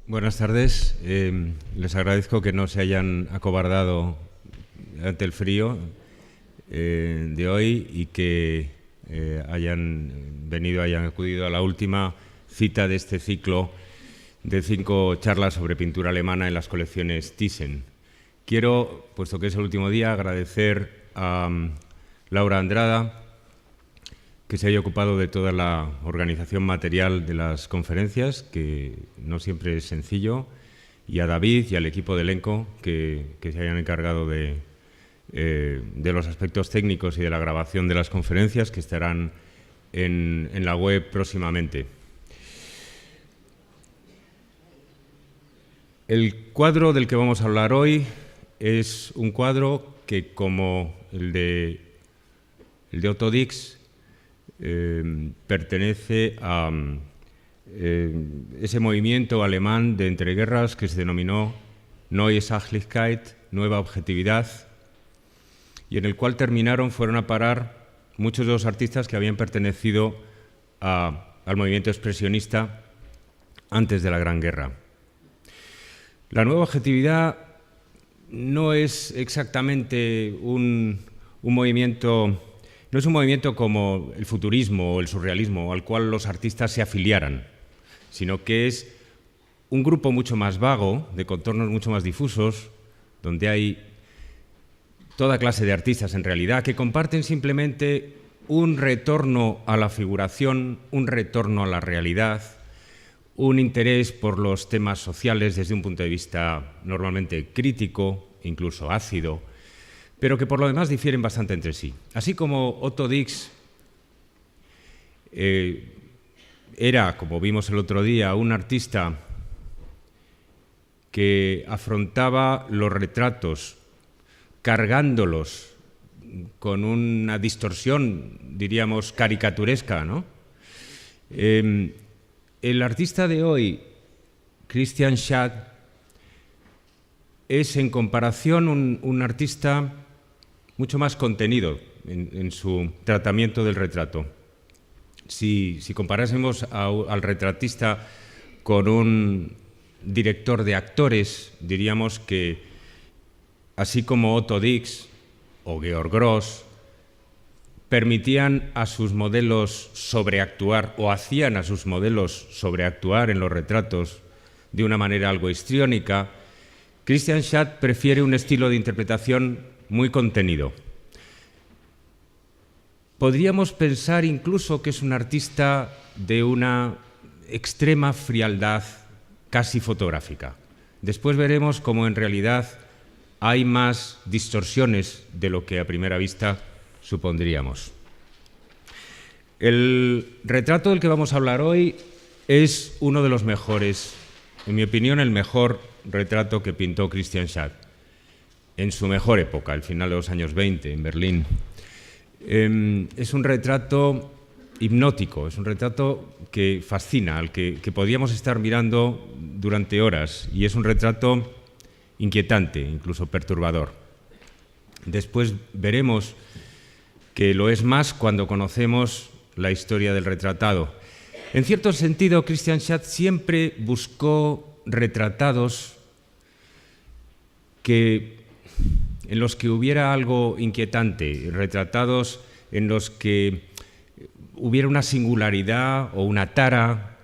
Buenas tardes. Les agradezco que no se hayan acobardado ante el frío de hoy y que hayan acudido a la última cita de este ciclo de 5 charlas sobre pintura alemana en las colecciones Thyssen. Quiero, puesto que es el último día, agradecer a Laura Andrada que se haya ocupado de toda la organización material de las conferencias, que no siempre es sencillo, y a David y al equipo de elenco que se hayan encargado de los aspectos técnicos y de la grabación de las conferencias, que estarán en la web próximamente. El cuadro del que vamos a hablar hoy es un cuadro que, como el de Otto Dix, pertenece a ese movimiento alemán de entreguerras que se denominó Neue Sachlichkeit, Nueva Objetividad, y en el cual fueron a parar muchos de los artistas que habían pertenecido al movimiento expresionista antes de la Gran Guerra. La nueva objetividad no es exactamente un movimiento. No es un movimiento como el futurismo o el surrealismo al cual los artistas se afiliaran, sino que es un grupo mucho más vago, de contornos mucho más difusos, donde hay toda clase de artistas en realidad que comparten simplemente un retorno a la figuración, un retorno a la realidad, un interés por los temas sociales desde un punto de vista normalmente crítico, incluso ácido, pero que por lo demás difieren bastante entre sí. Así como Otto Dix era, como vimos el otro día, un artista que afrontaba los retratos cargándolos con una distorsión, diríamos, caricaturesca, ¿no? El artista de hoy, Christian Schad, es en comparación un artista mucho más contenido en su tratamiento del retrato. Si comparásemos al retratista con un director de actores, diríamos que, así como Otto Dix o Georg Gross, permitían a sus modelos sobreactuar o hacían a sus modelos sobreactuar en los retratos de una manera algo histriónica, Christian Schad prefiere un estilo de interpretación muy contenido. Podríamos pensar incluso que es un artista de una extrema frialdad casi fotográfica. Después veremos cómo en realidad hay más distorsiones de lo que a primera vista supondríamos. El retrato del que vamos a hablar hoy es uno de los mejores, en mi opinión, el mejor retrato que pintó Christian Schad en su mejor época, el final de los años 20, en Berlín. Es un retrato hipnótico, es un retrato que fascina, al que podíamos estar mirando durante horas, y es un retrato inquietante, incluso perturbador. Después veremos que lo es más cuando conocemos la historia del retratado. En cierto sentido, Christian Schad siempre buscó retratados en los que hubiera algo inquietante, retratados en los que hubiera una singularidad o una tara,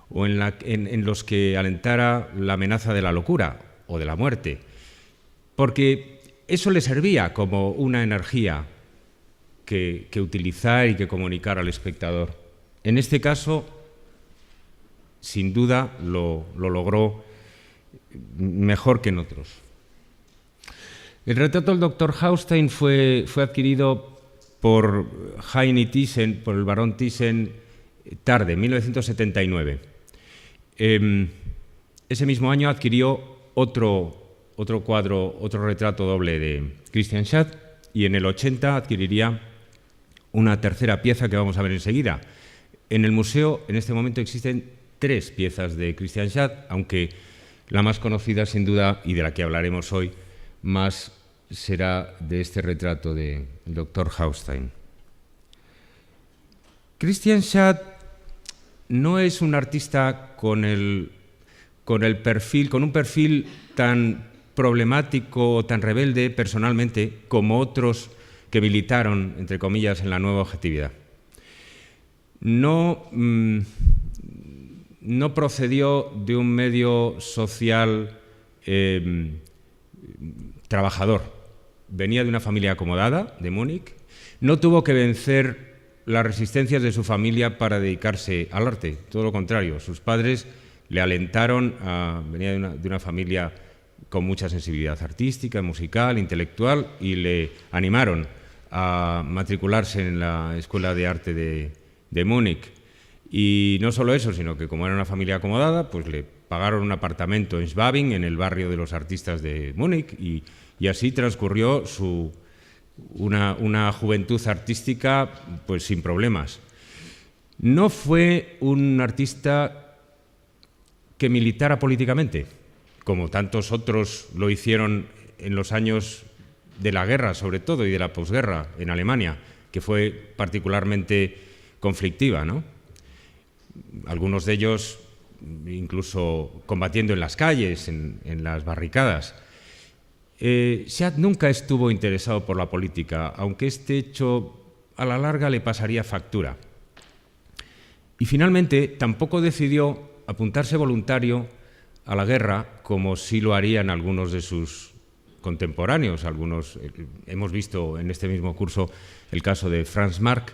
o en los que alentara la amenaza de la locura o de la muerte, porque eso le servía como una energía que utilizar y que comunicar al espectador. En este caso, sin duda, lo logró mejor que en otros. El retrato del Dr. Haustein fue adquirido por Heini Thyssen, por el barón Thyssen, tarde, en 1979. Ese mismo año adquirió otro retrato doble de Christian Schad, y en el 80 adquiriría una tercera pieza que vamos a ver enseguida. En el museo, en este momento, existen 3 piezas de Christian Schad, aunque la más conocida, sin duda, y de la que hablaremos hoy, más será de este retrato del Dr. Haustein. Christian Schad no es un artista con con un perfil tan problemático o tan rebelde personalmente como otros que militaron, entre comillas, en la nueva objetividad. No procedió de un medio social trabajador. Venía de una familia acomodada, de Múnich. No tuvo que vencer las resistencias de su familia para dedicarse al arte, todo lo contrario. Sus padres le alentaron, venía de una familia con mucha sensibilidad artística, musical, intelectual, y le animaron a matricularse en la Escuela de Arte de Múnich. Y no solo eso, sino que como era una familia acomodada, pues le pagaron un apartamento en Schwabing, en el barrio de los artistas de Múnich, y así transcurrió una juventud artística pues sin problemas. No fue un artista que militara políticamente, como tantos otros lo hicieron en los años de la guerra, sobre todo, y de la posguerra en Alemania, que fue particularmente conflictiva, ¿no? Algunos de ellos incluso combatiendo en las calles, en las barricadas. Schad nunca estuvo interesado por la política, aunque este hecho a la larga le pasaría factura. Y finalmente tampoco decidió apuntarse voluntario a la guerra, como sí lo harían algunos de sus contemporáneos. Hemos visto en este mismo curso el caso de Franz Marc,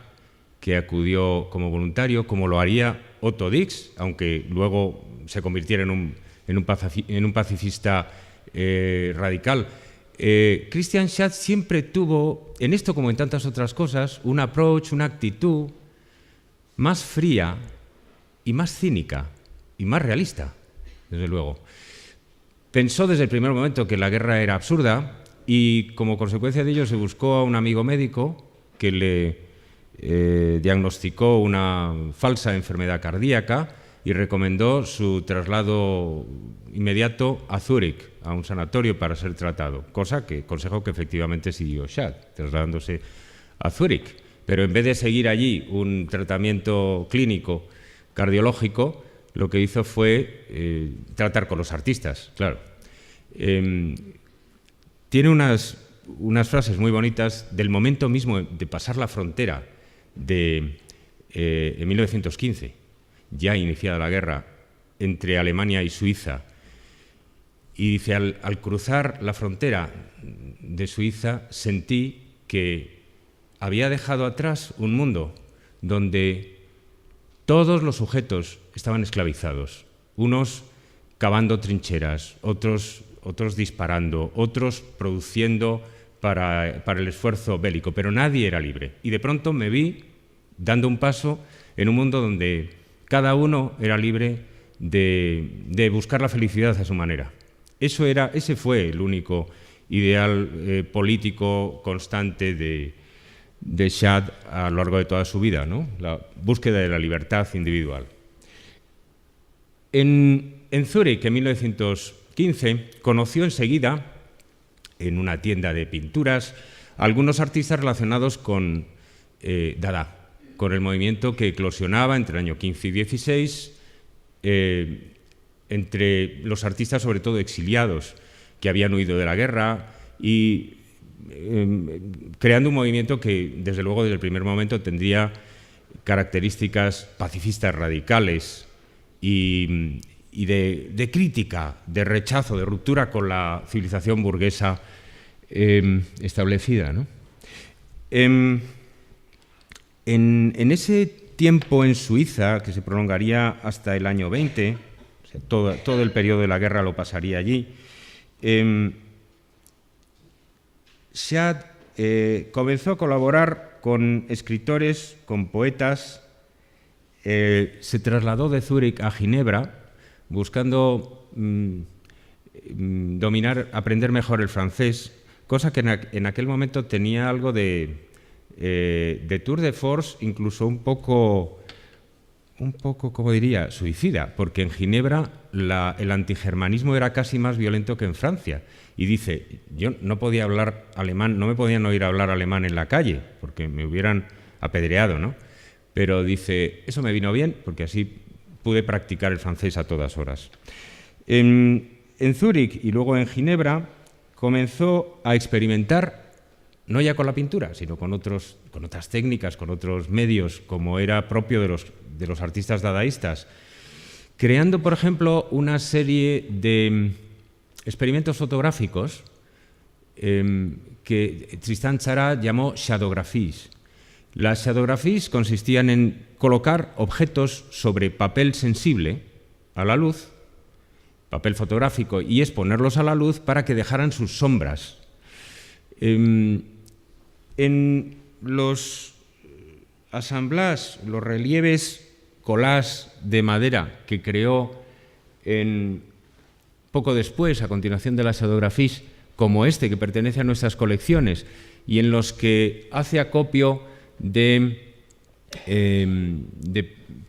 que acudió como voluntario, como lo haría Otto Dix, aunque luego se convirtiera en un pacifista radical. Christian Schad siempre tuvo, en esto como en tantas otras cosas, un approach, una actitud más fría y más cínica y más realista, desde luego. Pensó desde el primer momento que la guerra era absurda y como consecuencia de ello se buscó a un amigo médico que le diagnosticó una falsa enfermedad cardíaca y recomendó su traslado inmediato a Zúrich, a un sanatorio para ser tratado, consejo que efectivamente siguió Schad, trasladándose a Zúrich. Pero en vez de seguir allí un tratamiento clínico cardiológico, lo que hizo fue tratar con los artistas, claro. Tiene unas frases muy bonitas del momento mismo de pasar la frontera en 1915, ya iniciada la guerra entre Alemania y Suiza. Y dice, al cruzar la frontera de Suiza sentí que había dejado atrás un mundo donde todos los sujetos estaban esclavizados, unos cavando trincheras, otros disparando, otros produciendo para el esfuerzo bélico, pero nadie era libre. Y de pronto me vi dando un paso en un mundo donde cada uno era libre de buscar la felicidad a su manera. Ese fue el único ideal político constante de Schad a lo largo de toda su vida, ¿no? La búsqueda de la libertad individual. En Zúrich, en 1915, conoció enseguida, en una tienda de pinturas, a algunos artistas relacionados con Dada, con el movimiento que eclosionaba entre el año 15 y 16, entre los artistas, sobre todo exiliados, que habían huido de la guerra y creando un movimiento que, desde luego, desde el primer momento tendría características pacifistas radicales y de crítica, de rechazo, de ruptura con la civilización burguesa establecida, ¿no? En ese tiempo en Suiza, que se prolongaría hasta el año 20, o sea, todo el periodo de la guerra lo pasaría allí, Schad comenzó a colaborar con escritores, con poetas, se trasladó de Zúrich a Ginebra buscando aprender mejor el francés, cosa que en aquel momento tenía algo de tour de force, incluso un poco, como diría, suicida, porque en Ginebra el antigermanismo era casi más violento que en Francia. Y dice, yo no podía hablar alemán, no me podían oír hablar alemán en la calle, porque me hubieran apedreado, ¿no? Pero dice, eso me vino bien, porque así pude practicar el francés a todas horas. En Zúrich y luego en Ginebra comenzó a experimentar, no ya con la pintura, sino con otras técnicas, con otros medios, como era propio de los artistas dadaístas, creando, por ejemplo, una serie de experimentos fotográficos que Tristan Tzara llamó shadowgraphies. Las shadowgraphies consistían en colocar objetos sobre papel sensible a la luz, papel fotográfico, y exponerlos a la luz para que dejaran sus sombras. En los assemblages, los relieves collages de madera que creó poco después, a continuación de las shadowgraphies, como este que pertenece a nuestras colecciones, y en los que hace acopio de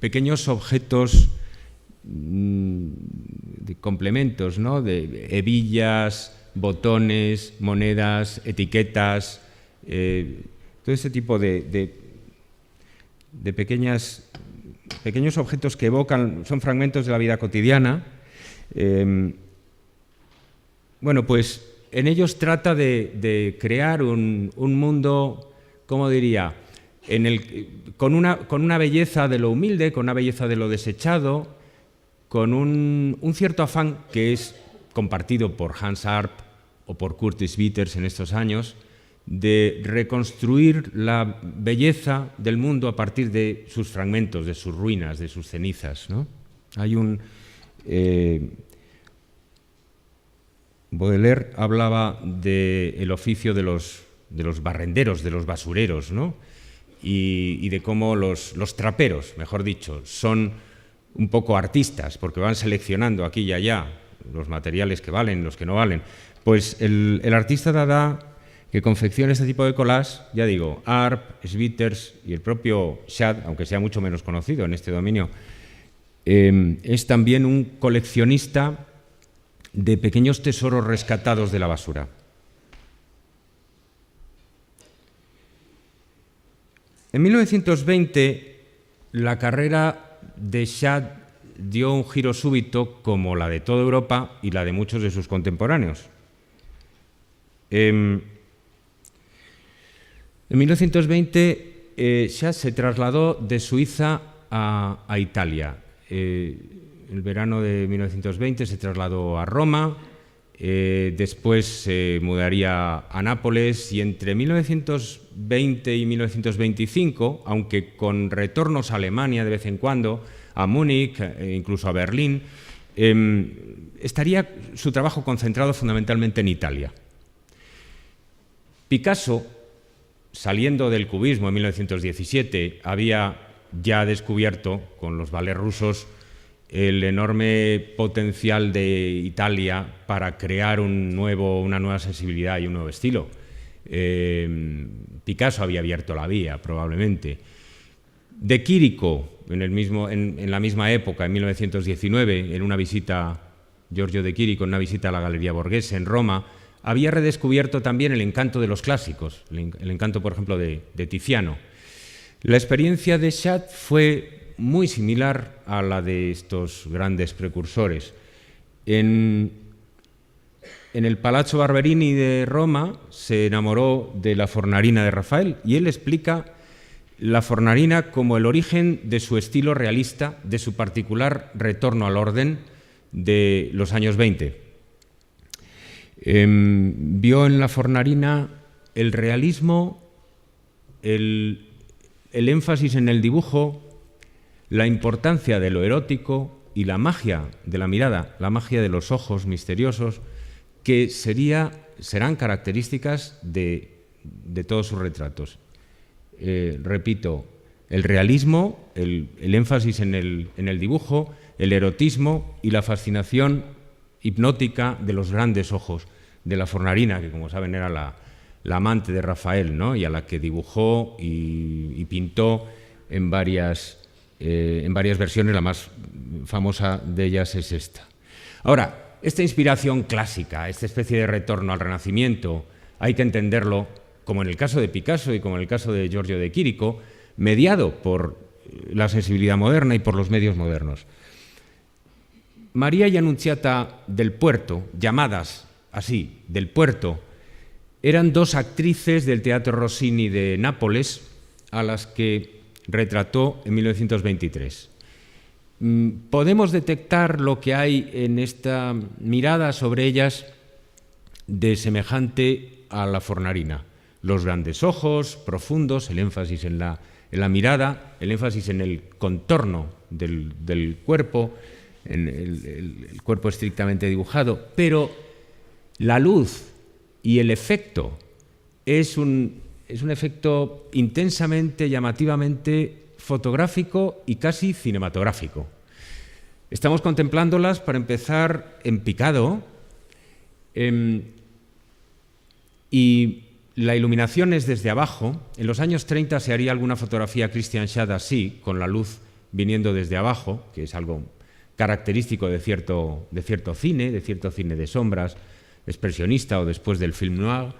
pequeños objetos, de complementos, ¿no? De hebillas, botones, monedas, etiquetas, todo ese tipo de pequeños objetos que evocan, son fragmentos de la vida cotidiana. Bueno, pues en ellos trata de crear un mundo, ¿cómo diría?, con una belleza de lo humilde, con una belleza de lo desechado, con un cierto afán que es compartido por Hans Arp o por Curtis Witters en estos años, de reconstruir la belleza del mundo a partir de sus fragmentos, de sus ruinas, de sus cenizas, ¿no? Hay Baudelaire hablaba del oficio de los barrenderos, de los basureros, ¿no? Y de cómo los traperos, mejor dicho, son un poco artistas, porque van seleccionando aquí y allá los materiales que valen, los que no valen. Pues el artista Dada que confecciona este tipo de collages, ya digo, Arp, Schwitters y el propio Schad, aunque sea mucho menos conocido en este dominio, es también un coleccionista de pequeños tesoros rescatados de la basura. En 1920, la carrera de Schad dio un giro súbito, como la de toda Europa y la de muchos de sus contemporáneos. En 1920, Schad se trasladó de Suiza a Italia. El verano de 1920 se trasladó a Roma, después se mudaría a Nápoles, y entre 1920 y 1925, aunque con retornos a Alemania de vez en cuando, a Múnich e incluso a Berlín, estaría su trabajo concentrado fundamentalmente en Italia. Picasso, saliendo del cubismo en 1917, había ya descubierto con los ballets rusos el enorme potencial de Italia para crear una nueva sensibilidad y un nuevo estilo. Picasso había abierto la vía, probablemente. De Chirico, en la misma época, en 1919, en una visita, Giorgio de Chirico, en una visita a la Galería Borghese en Roma, había redescubierto también el encanto de los clásicos, el encanto, por ejemplo, de Tiziano. La experiencia de Schad fue muy similar a la de estos grandes precursores. En el Palazzo Barberini de Roma se enamoró de la Fornarina de Rafael, y él explica la Fornarina como el origen de su estilo realista, de su particular retorno al orden de los años 20. Vio en la Fornarina el realismo, el énfasis en el dibujo, la importancia de lo erótico y la magia de la mirada, la magia de los ojos misteriosos, que serán características de todos sus retratos. Repito, el realismo, el énfasis en el dibujo, el erotismo y la fascinación hipnótica de los grandes ojos de la Fornarina, que, como saben, era la amante de Rafael, ¿no? Y a la que dibujó y pintó en varias versiones. La más famosa de ellas es esta. Ahora, esta inspiración clásica, esta especie de retorno al Renacimiento, hay que entenderlo, como en el caso de Picasso y como en el caso de Giorgio de Chirico, mediado por la sensibilidad moderna y por los medios modernos. María y Annunziata del Puerto, llamadas así, del Puerto, eran dos actrices del Teatro Rossini de Nápoles a las que retrató en 1923. Podemos detectar lo que hay en esta mirada sobre ellas de semejante a la Fornarina. Los grandes ojos, profundos, el énfasis en la mirada, el énfasis en el contorno del cuerpo, en el cuerpo estrictamente dibujado, pero la luz y el efecto es un efecto intensamente, llamativamente fotográfico y casi cinematográfico. Estamos contemplándolas, para empezar, en picado, y la iluminación es desde abajo. En los años 30 se haría alguna fotografía Christian Schad así, con la luz viniendo desde abajo, que es algo característico de cierto cine de sombras, expresionista o después del film noir.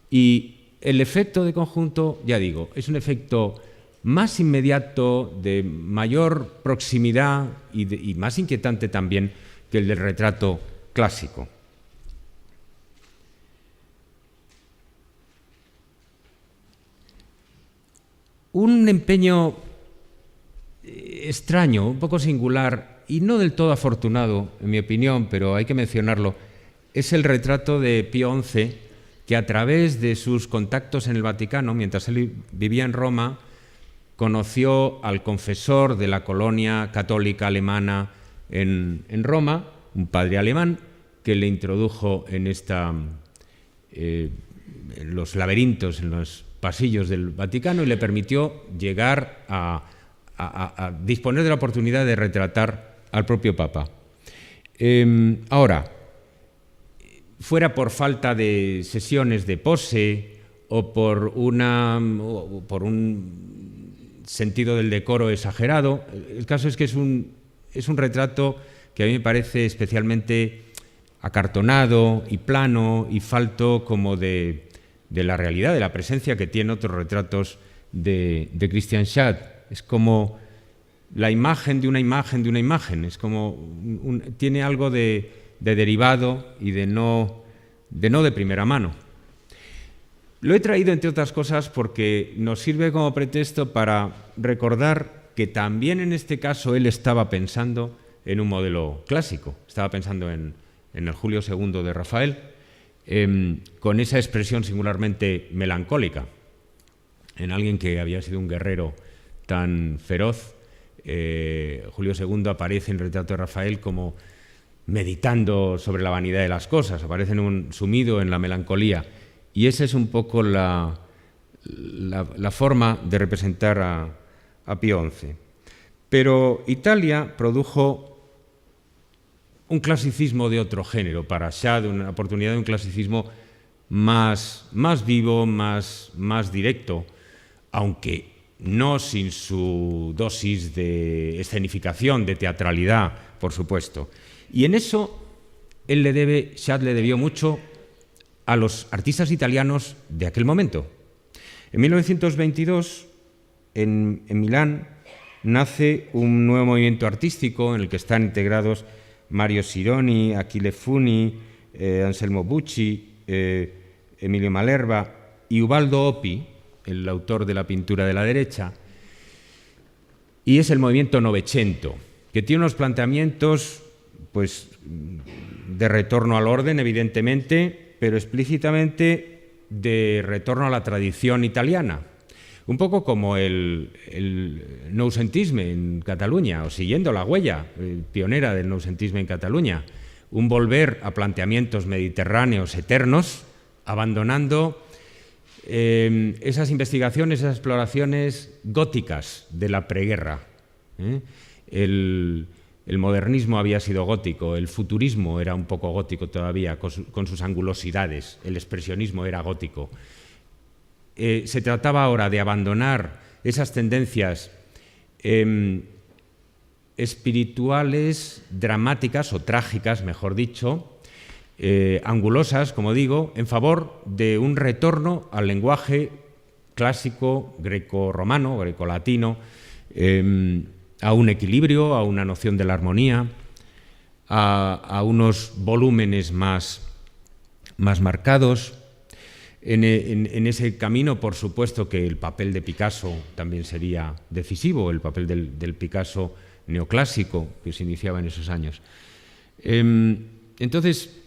Y el efecto de conjunto, ya digo, es un efecto más inmediato, de mayor proximidad y más inquietante también que el del retrato clásico. Un empeño extraño, un poco singular y no del todo afortunado, en mi opinión, pero hay que mencionarlo, es el retrato de Pío XI, que a través de sus contactos en el Vaticano, mientras él vivía en Roma, conoció al confesor de la colonia católica alemana en Roma, un padre alemán, que le introdujo en los laberintos, en los pasillos del Vaticano, y le permitió llegar a disponer de la oportunidad de retratar al propio Papa. Ahora, fuera por falta de sesiones de pose o por un sentido del decoro exagerado, el caso es que es un retrato que a mí me parece especialmente acartonado y plano y falto como de la realidad, de la presencia que tiene otros retratos de Christian Schad. Es como la imagen de una imagen de una imagen, es como tiene algo de derivado y de no de primera mano. Lo he traído, entre otras cosas, porque nos sirve como pretexto para recordar que también en este caso él estaba pensando en un modelo clásico, estaba pensando en el Julio II de Rafael, con esa expresión singularmente melancólica, en alguien que había sido un guerrero tan feroz. Julio II aparece en el retrato de Rafael como meditando sobre la vanidad de las cosas, aparece sumido en la melancolía, y esa es un poco la forma de representar a Pío XI. Pero Italia produjo un clasicismo de otro género para Schad, una oportunidad de un clasicismo más vivo, más directo, aunque no sin su dosis de escenificación, de teatralidad, por supuesto. Y en eso Schad le debió mucho a los artistas italianos de aquel momento. En 1922, en Milán, nace un nuevo movimiento artístico en el que están integrados Mario Sironi, Achille Funi, Anselmo Bucci, Emilio Malerba y Ubaldo Oppi, el autor de la pintura de la derecha, y es el movimiento Novecento, que tiene unos planteamientos pues, de retorno al orden, evidentemente, pero explícitamente de retorno a la tradición italiana, un poco como el noucentisme en Cataluña, o siguiendo la huella pionera del noucentisme en Cataluña, un volver a planteamientos mediterráneos eternos, abandonando esas investigaciones, esas exploraciones góticas de la preguerra. El modernismo había sido gótico, el futurismo era un poco gótico todavía, con sus angulosidades, el expresionismo era gótico. Se trataba ahora de abandonar esas tendencias espirituales, dramáticas o trágicas, mejor dicho, angulosas, como digo, en favor de un retorno al lenguaje clásico, greco-romano, greco-latino, a un equilibrio, a una noción de la armonía, a unos volúmenes más marcados. En ese camino, por supuesto, que el papel de Picasso también sería decisivo, el papel del Picasso neoclásico que se iniciaba en esos años. Entonces,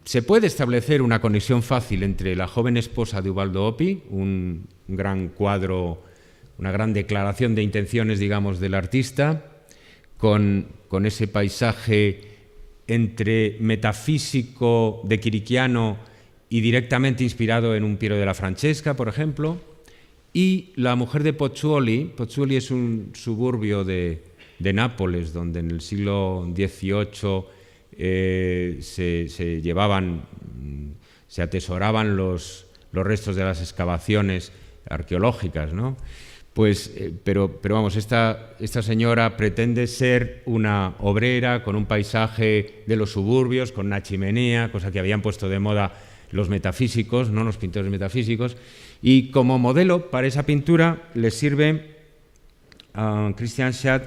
se puede establecer una conexión fácil entre la joven esposa de Ubaldo Opie, un gran cuadro, una gran declaración de intenciones, digamos, del artista, con ese paisaje entre metafísico de Chirichiano y directamente inspirado en un Piero della Francesca, por ejemplo, y La mujer de Pozzuoli. Pozzuoli es un suburbio de Nápoles, donde en el siglo XVIII se atesoraban los restos de las excavaciones arqueológicas, ¿no? Pues, pero vamos, esta señora pretende ser una obrera con un paisaje de los suburbios, con una chimenea, cosa que habían puesto de moda los metafísicos, ¿no?, los pintores metafísicos, y como modelo para esa pintura le sirve a Christian Schad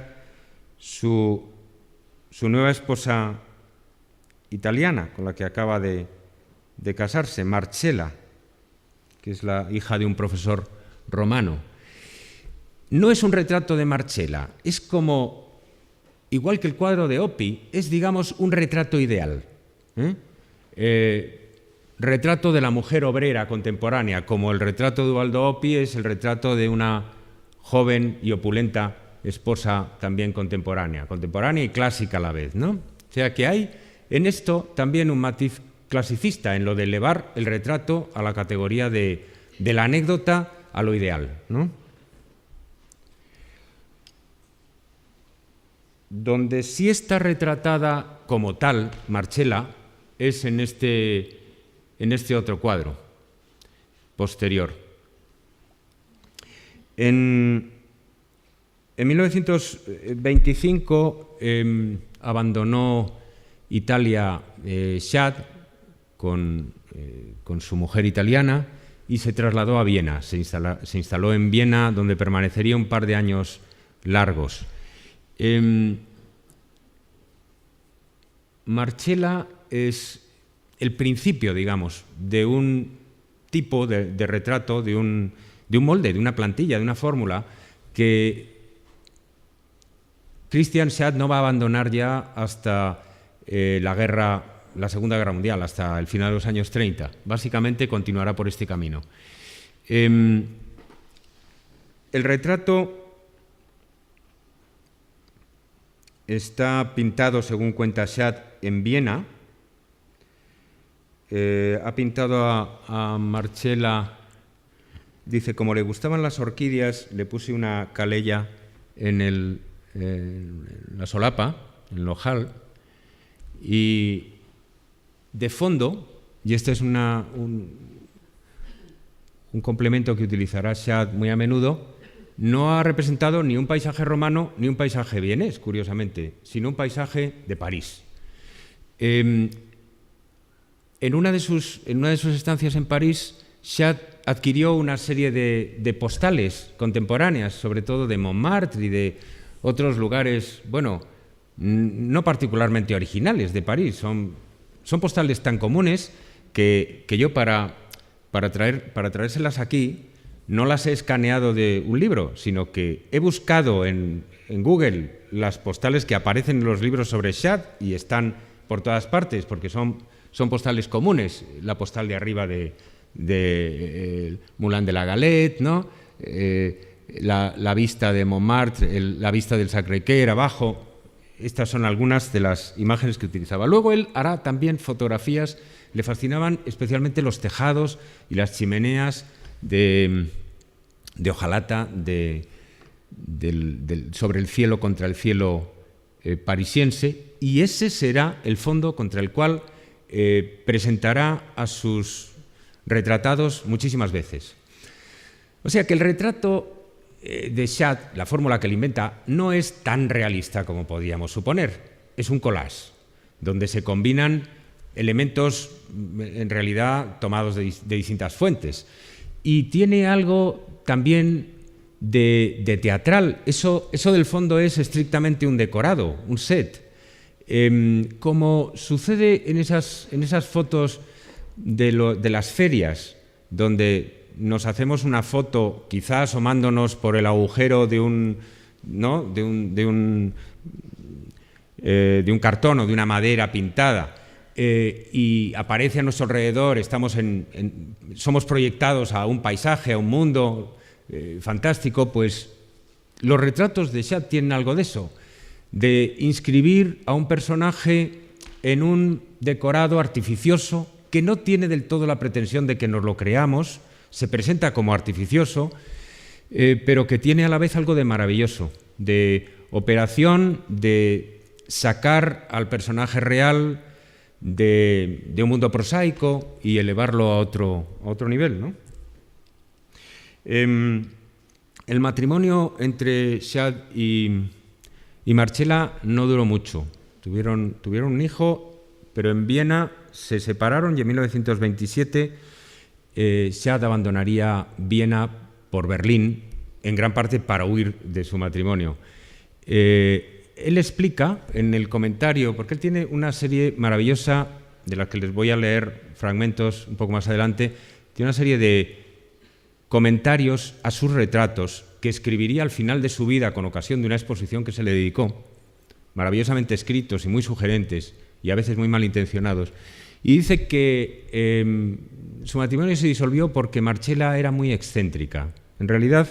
su nueva esposa italiana, con la que acaba de casarse, Marcella, que es la hija de un profesor romano. No es un retrato de Marcella, es como, igual que el cuadro de Opie, es, digamos, un retrato ideal. Retrato de la mujer obrera contemporánea, como el retrato de Ubaldo Opie es el retrato de una joven y opulenta esposa también contemporánea y clásica a la vez, ¿no? O sea que hay en esto también un matiz clasicista, en lo de elevar el retrato a la categoría de la anécdota a lo ideal, ¿no? Donde sí está retratada como tal Marcella es en este otro cuadro posterior. En 1925 abandonó Italia Schad con su mujer italiana y se trasladó a Viena. Se instaló en Viena, donde permanecería un par de años largos. Marcella es el principio, digamos, de un tipo de retrato, de un molde, de una plantilla, de una fórmula que Christian Schad no va a abandonar ya hasta la Segunda Guerra Mundial, hasta el final de los años 30. Básicamente continuará por este camino. El retrato está pintado, según cuenta Schad, en Viena. Ha pintado a Marcella, dice, como le gustaban las orquídeas, le puse una calella en la solapa, en el ojal, y de fondo, y este es un complemento que utilizará Schad muy a menudo, no ha representado ni un paisaje romano ni un paisaje vienés, curiosamente, sino un paisaje de París. En una de sus estancias en París, Schad adquirió una serie de postales contemporáneas, sobre todo de Montmartre y de otros lugares, bueno, no particularmente originales de París. Son postales tan comunes que yo para traérselas aquí no las he escaneado de un libro, sino que he buscado en Google las postales que aparecen en los libros sobre Schad y están por todas partes, porque son postales comunes. La postal de arriba de Moulin de la Galette, ¿no? La vista de Montmartre, la vista del Sacré-Cœur abajo. Estas son algunas de las imágenes que utilizaba. Luego él hará también fotografías. Le fascinaban especialmente los tejados y las chimeneas de hojalata sobre el cielo, contra el cielo parisiense, y ese será el fondo contra el cual presentará a sus retratados muchísimas veces. O sea que el retrato de Schad, la fórmula que él inventa, no es tan realista como podíamos suponer. Es un collage, donde se combinan elementos en realidad tomados de distintas fuentes. Y tiene algo también de teatral. Eso del fondo es estrictamente un decorado, un set. Como sucede en esas fotos de las ferias, donde nos hacemos una foto quizá asomándonos por el agujero de un cartón o de una madera pintada, y aparece a nuestro alrededor, somos proyectados a un paisaje, a un mundo fantástico, pues los retratos de Schadt tienen algo de eso, de inscribir a un personaje en un decorado artificioso que no tiene del todo la pretensión de que nos lo creamos, se presenta como artificioso, pero que tiene a la vez algo de maravilloso, de operación, de sacar al personaje real de un mundo prosaico y elevarlo a otro nivel, ¿no? El matrimonio entre Schadt y Marcella no duró mucho. Tuvieron un hijo, pero en Viena se separaron y en 1927 Schadt abandonaría Viena por Berlín, en gran parte para huir de su matrimonio. Él explica en el comentario, porque él tiene una serie maravillosa, de la que les voy a leer fragmentos un poco más adelante, tiene una serie de comentarios a sus retratos que escribiría al final de su vida con ocasión de una exposición que se le dedicó, maravillosamente escritos y muy sugerentes y a veces muy malintencionados. Y dice que su matrimonio se disolvió porque Marcella era muy excéntrica. En realidad,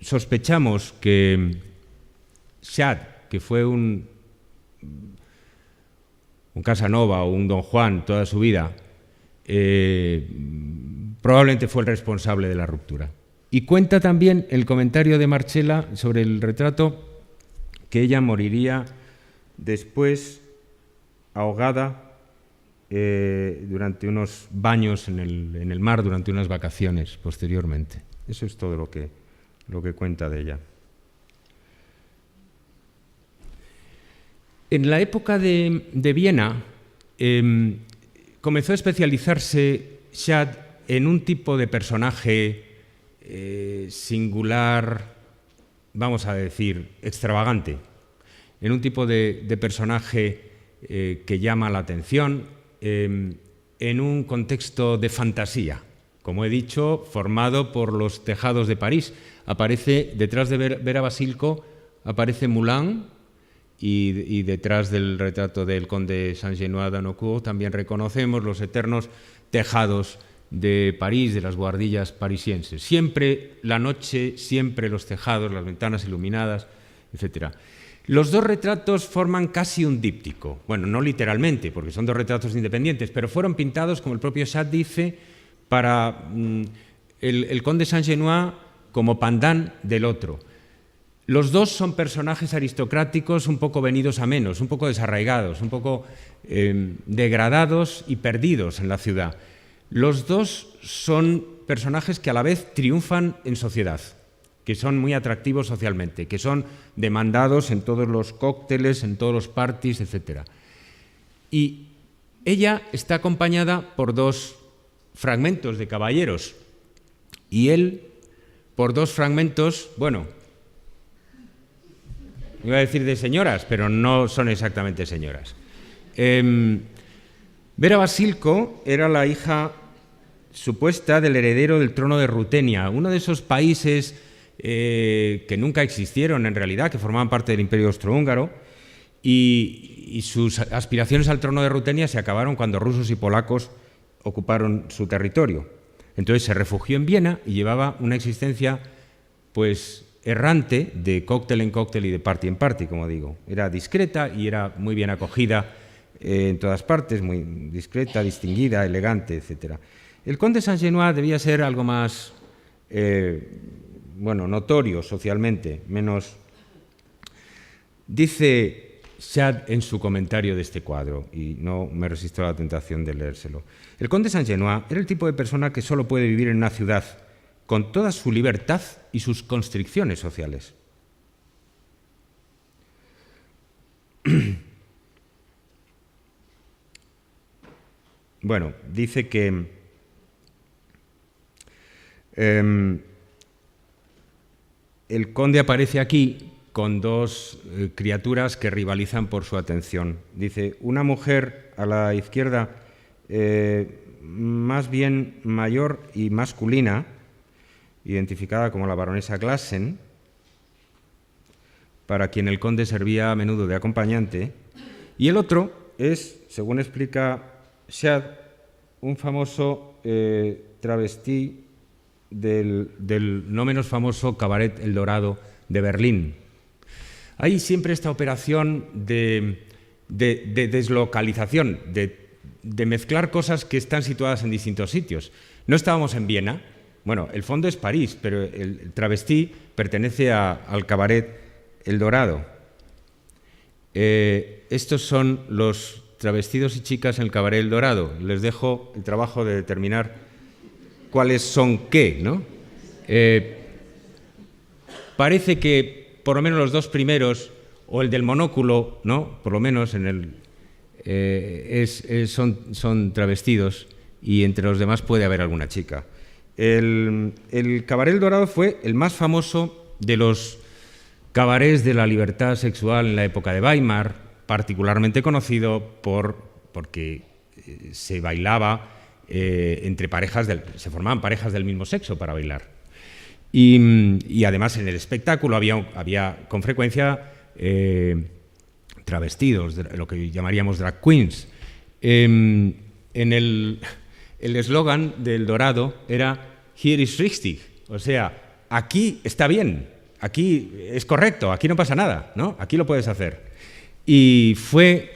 sospechamos que Schadt, que fue un Casanova o un Don Juan toda su vida, probablemente fue el responsable de la ruptura. Y cuenta también el comentario de Marcella sobre el retrato que ella moriría después ahogada durante unos baños en el mar, durante unas vacaciones posteriormente. Eso es todo lo que cuenta de ella. En la época de Viena comenzó a especializarse Schadt en un tipo de personaje singular, vamos a decir, extravagante, en un tipo de personaje que llama la atención, en un contexto de fantasía, como he dicho, formado por los tejados de París. Aparece, detrás de Vera Basilco, aparece Moulin, y detrás del retrato del conde Saint-Genoix d'Anocourt también reconocemos los eternos tejados de París, de las buhardillas parisienses. Siempre la noche, siempre los tejados, las ventanas iluminadas, etc. Los dos retratos forman casi un díptico. Bueno, no literalmente, porque son dos retratos independientes, pero fueron pintados, como el propio Schadt dice, para el conde Saint-Genoix como pandán del otro. Los dos son personajes aristocráticos un poco venidos a menos, un poco desarraigados, un poco degradados y perdidos en la ciudad. Los dos son personajes que a la vez triunfan en sociedad, que son muy atractivos socialmente, que son demandados en todos los cócteles, en todos los parties, etc. Y ella está acompañada por dos fragmentos de caballeros y él por dos fragmentos, bueno, iba a decir de señoras, pero no son exactamente señoras. Vera Basilco era la hija supuesta del heredero del trono de Rutenia, uno de esos países que nunca existieron en realidad, que formaban parte del Imperio Austrohúngaro, y sus aspiraciones al trono de Rutenia se acabaron cuando rusos y polacos ocuparon su territorio. Entonces se refugió en Viena y llevaba una existencia, pues, errante, de cóctel en cóctel y de party en party, como digo. Era discreta y era muy bien acogida en todas partes, muy discreta, distinguida, elegante, etc. El conde Saint-Genoix debía ser algo más, notorio socialmente, menos. Dice Schadt en su comentario de este cuadro, y no me resisto a la tentación de leérselo. El conde Saint-Genoix era el tipo de persona que solo puede vivir en una ciudad con toda su libertad y sus constricciones sociales. Bueno, dice que el conde aparece aquí con dos criaturas que rivalizan por su atención. Dice, una mujer a la izquierda más bien mayor y masculina, identificada como la baronesa Glassen, para quien el conde servía a menudo de acompañante, y el otro es, según explica Schad, un famoso travesti del no menos famoso Cabaret El Dorado de Berlín. Hay siempre esta operación de deslocalización, de mezclar cosas que están situadas en distintos sitios. No estábamos en Viena, bueno, el fondo es París, pero el travesti pertenece al Cabaret El Dorado. Estos son los travestidos y chicas en el Cabaret El Dorado. Les dejo el trabajo de determinar cuáles son qué, ¿no? Parece que por lo menos los dos primeros, o el del monóculo, ¿no? Por lo menos en son travestidos, y entre los demás puede haber alguna chica. El Cabaret El Dorado fue el más famoso de los cabarets de la libertad sexual en la época de Weimar, particularmente conocido porque se bailaba entre parejas, se formaban parejas del mismo sexo para bailar. Y además en el espectáculo había con frecuencia travestidos, lo que llamaríamos drag queens. El eslogan del Dorado era "Hier ist richtig", o sea, aquí está bien, aquí es correcto, aquí no pasa nada, ¿no? Aquí lo puedes hacer. Y fue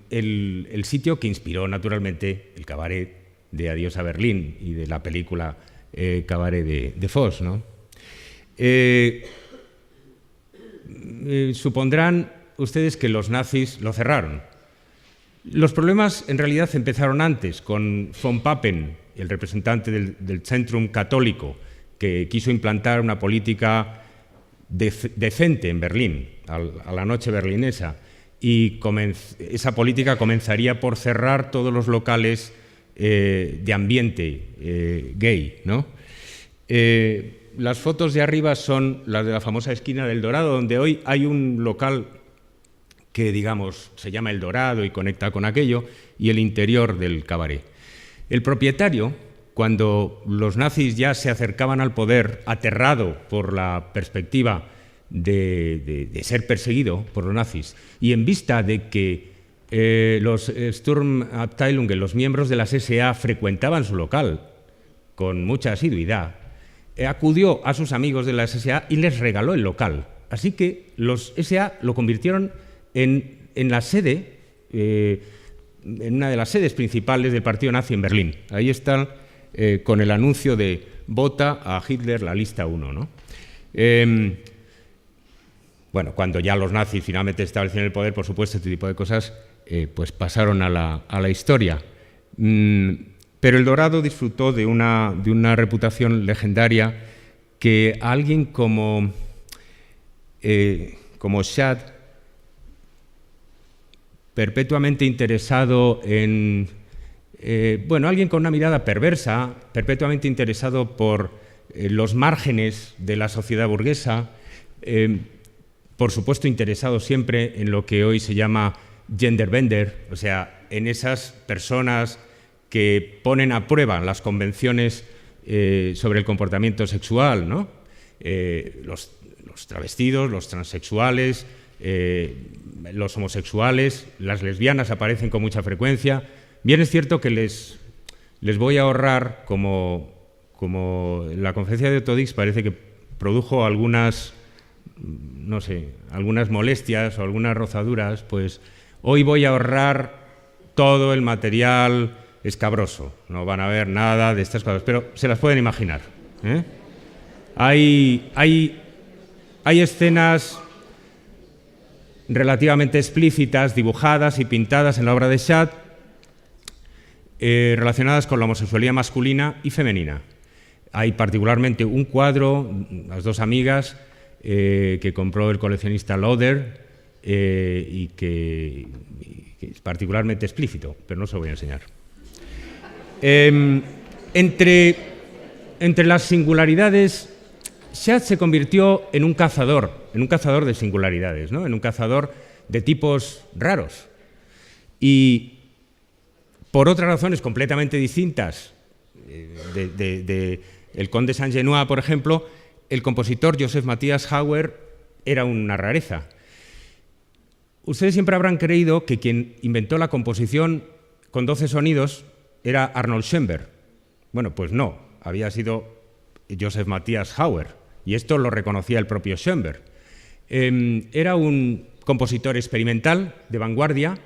el sitio que inspiró naturalmente el cabaret de Adiós a Berlín y de la película Cabaret de Voss, ¿no? Supondrán ustedes que los nazis lo cerraron. Los problemas en realidad empezaron antes, con von Papen, el representante del Zentrum católico, que quiso implantar una política decente en Berlín, a la noche berlinesa, y esa política comenzaría por cerrar todos los locales de ambiente gay, ¿no? Las fotos de arriba son las de la famosa esquina del Dorado, donde hoy hay un local que, digamos, se llama El Dorado y conecta con aquello, y el interior del cabaret. El propietario, cuando los nazis ya se acercaban al poder, aterrado por la perspectiva de ser perseguido por los nazis, y en vista de que los Sturmabteilungen, los miembros de las SA, frecuentaban su local con mucha asiduidad, acudió a sus amigos de las SA y les regaló el local. Así que los SA lo convirtieron en la sede, en una de las sedes principales del partido nazi en Berlín. Ahí están con el anuncio de "Vota a Hitler la lista 1", ¿no? Bueno, cuando ya los nazis finalmente establecieron el poder, por supuesto, este tipo de cosas pues pasaron a la historia. Pero el Dorado disfrutó de una reputación legendaria que a alguien como Schad, perpetuamente interesado en... alguien con una mirada perversa, perpetuamente interesado por los márgenes de la sociedad burguesa, por supuesto interesado siempre en lo que hoy se llama genderbender, o sea, en esas personas que ponen a prueba las convenciones sobre el comportamiento sexual, ¿no? Los travestidos, los transexuales, los homosexuales, las lesbianas aparecen con mucha frecuencia. Bien es cierto que les voy a ahorrar, como la conferencia de Otto Dix parece que produjo algunas molestias o algunas rozaduras, pues hoy voy a ahorrar todo el material escabroso. No van a ver nada de estas cosas, pero se las pueden imaginar, ¿eh? Hay escenas relativamente explícitas, dibujadas y pintadas en la obra de Schad, relacionadas con la homosexualidad masculina y femenina. Hay particularmente un cuadro, las dos amigas, que compró el coleccionista Loder y que es particularmente explícito, pero no se lo voy a enseñar. Entre las singularidades Schad se convirtió en un cazador de singularidades, ¿no? En un cazador de tipos raros. Y por otras razones completamente distintas el conde Saint-Genoix, por ejemplo, el compositor Joseph Matthias Hauer era una rareza. Ustedes siempre habrán creído que quien inventó la composición con 12 sonidos era Arnold Schoenberg. Bueno, pues no, había sido Joseph Matthias Hauer, y esto lo reconocía el propio Schoenberg. Era un compositor experimental de vanguardia,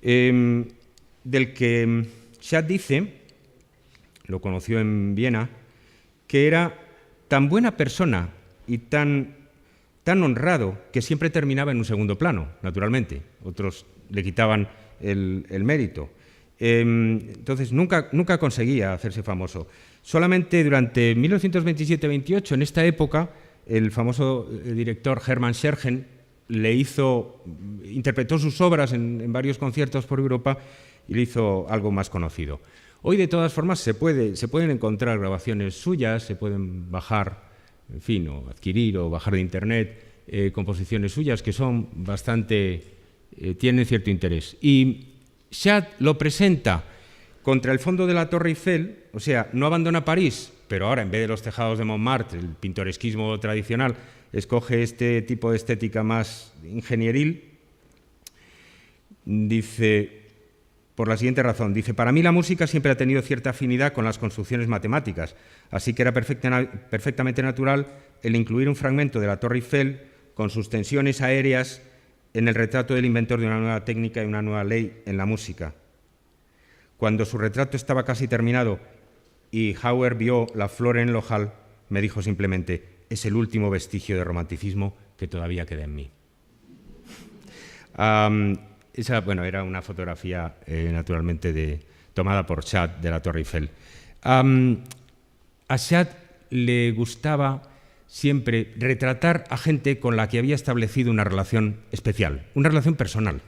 del que Schad dice, lo conoció en Viena, que era tan buena persona y tan honrado que siempre terminaba en un segundo plano, naturalmente. Otros le quitaban el mérito. Entonces, nunca conseguía hacerse famoso. Solamente durante 1927-28, en esta época, el famoso director Hermann Scherchen interpretó sus obras en varios conciertos por Europa y le hizo algo más conocido. Hoy, de todas formas, se pueden encontrar grabaciones suyas, se pueden bajar, en fin, o adquirir o bajar de Internet composiciones suyas que son tienen cierto interés. Y Schad lo presenta contra el fondo de la Torre Eiffel, o sea, no abandona París, pero ahora en vez de los tejados de Montmartre, el pintoresquismo tradicional, escoge este tipo de estética más ingenieril. Dice, por la siguiente razón, dice, para mí la música siempre ha tenido cierta afinidad con las construcciones matemáticas, así que era perfectamente natural el incluir un fragmento de la Torre Eiffel con sus tensiones aéreas en el retrato del inventor de una nueva técnica y una nueva ley en la música. Cuando su retrato estaba casi terminado y Hauer vio la flor en el ojal, me dijo simplemente, es el último vestigio de romanticismo que todavía queda en mí. Esa, bueno, era una fotografía, naturalmente, tomada por Schad de la Torre Eiffel. A Schad le gustaba siempre retratar a gente con la que había establecido una relación especial, una relación personal.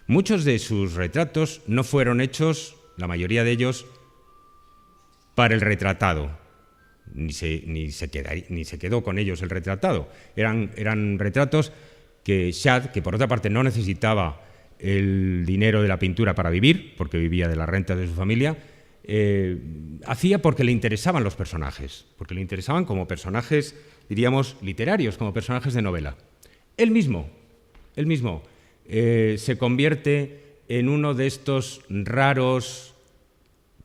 Muchos de sus retratos no fueron hechos, la mayoría de ellos, para el retratado, ni se quedó con ellos el retratado. Eran retratos que Schad, que por otra parte no necesitaba el dinero de la pintura para vivir, porque vivía de las rentas de su familia, hacía porque le interesaban los personajes, porque le interesaban como personajes, diríamos, literarios, como personajes de novela. Él mismo se convierte en uno de estos raros,